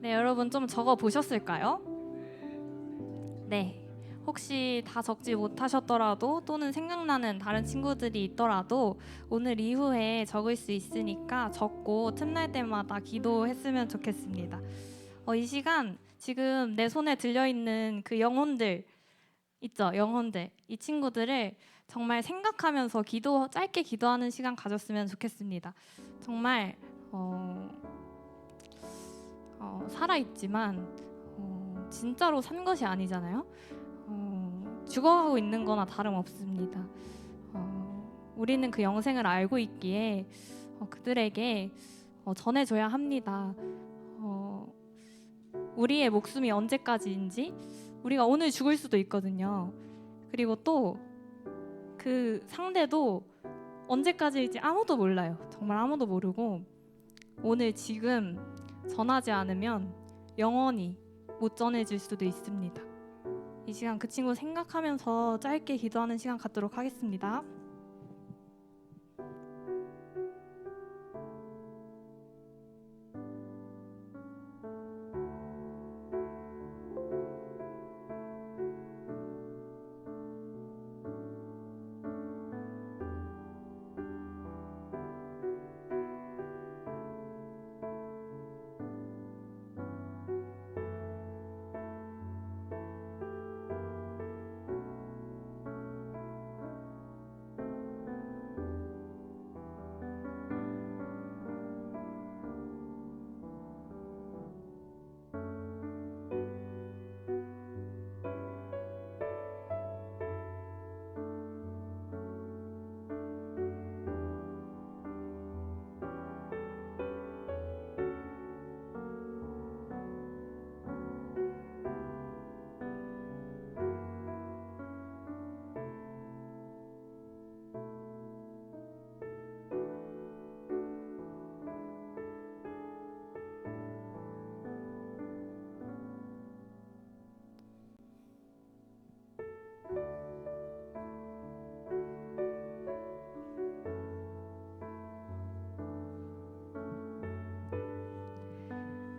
[SPEAKER 3] 네, 여러분 좀 적어 보셨을까요? 네. 혹시 다 적지 못하셨더라도 또는 생각나는 다른 친구들이 있더라도 오늘 이후에 적을 수 있으니까 적고 틈날 때마다 기도했으면 좋겠습니다. 이 시간 지금 내 손에 들려있는 그 영혼들 있죠? 영혼들. 이 친구들을 정말 생각하면서 짧게 기도하는 시간 가졌으면 좋겠습니다. 정말 살아있지만 진짜로 산 것이 아니잖아요. 죽어가고 있는 거나 다름없습니다. 우리는 그 영생을 알고 있기에 그들에게 전해줘야 합니다. 우리의 목숨이 언제까지인지 우리가 오늘 죽을 수도 있거든요. 그리고 또 그 상대도 언제까지일지 아무도 몰라요. 정말 아무도 모르고 오늘 지금 전하지 않으면 영원히 못 전해질 수도 있습니다. 이 시간 그 친구 생각하면서 짧게 기도하는 시간 갖도록 하겠습니다.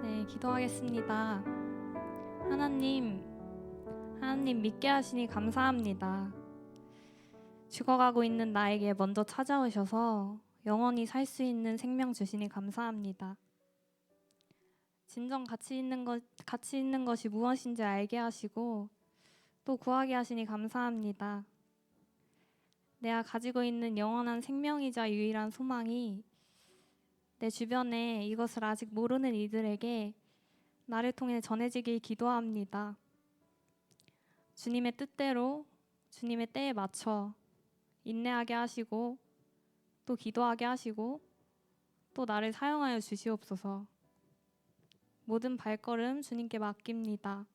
[SPEAKER 3] 네, 기도하겠습니다. 하나님 믿게 하시니 감사합니다. 죽어가고 있는 나에게 먼저 찾아오셔서 영원히 살 수 있는 생명 주시니 감사합니다. 진정 가치 있는 것이 무엇인지 알게 하시고 또 구하게 하시니 감사합니다. 내가 가지고 있는 영원한 생명이자 유일한 소망이 내 주변에 이것을 아직 모르는 이들에게 나를 통해 전해지길 기도합니다. 주님의 뜻대로 주님의 때에 맞춰 인내하게 하시고 또 기도하게 하시고 또 나를 사용하여 주시옵소서. 모든 발걸음 주님께 맡깁니다.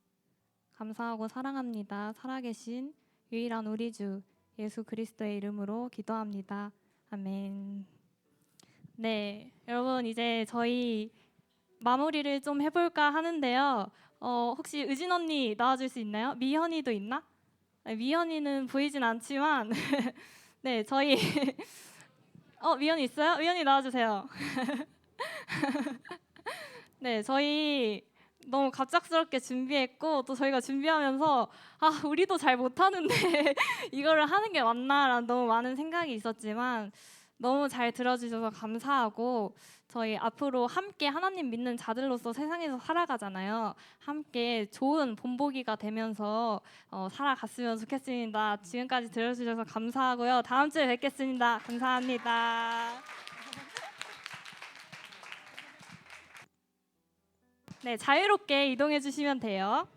[SPEAKER 3] 감사하고 사랑합니다. 살아계신 유일한 우리 주 예수 그리스도의 이름으로 기도합니다. 아멘. 네, 여러분 이제 저희 마무리를 좀 해볼까 하는데요. 혹시 의진 언니 나와줄 수 있나요? 미현이도 있나? 네, 미현이는 보이진 않지만 네, 저희 미현이 있어요? 미현이 나와주세요. 네, 저희 너무 갑작스럽게 준비했고 또 저희가 준비하면서 우리도 잘 못하는데 이거를 하는 게 맞나라는 너무 많은 생각이 있었지만 너무 잘 들어주셔서 감사하고 저희 앞으로 함께 하나님 믿는 자들로서 세상에서 살아가잖아요. 함께 좋은 본보기가 되면서 살아갔으면 좋겠습니다. 지금까지 들어주셔서 감사하고요. 다음 주에 뵙겠습니다. 감사합니다. 네, 자유롭게 이동해 주시면 돼요.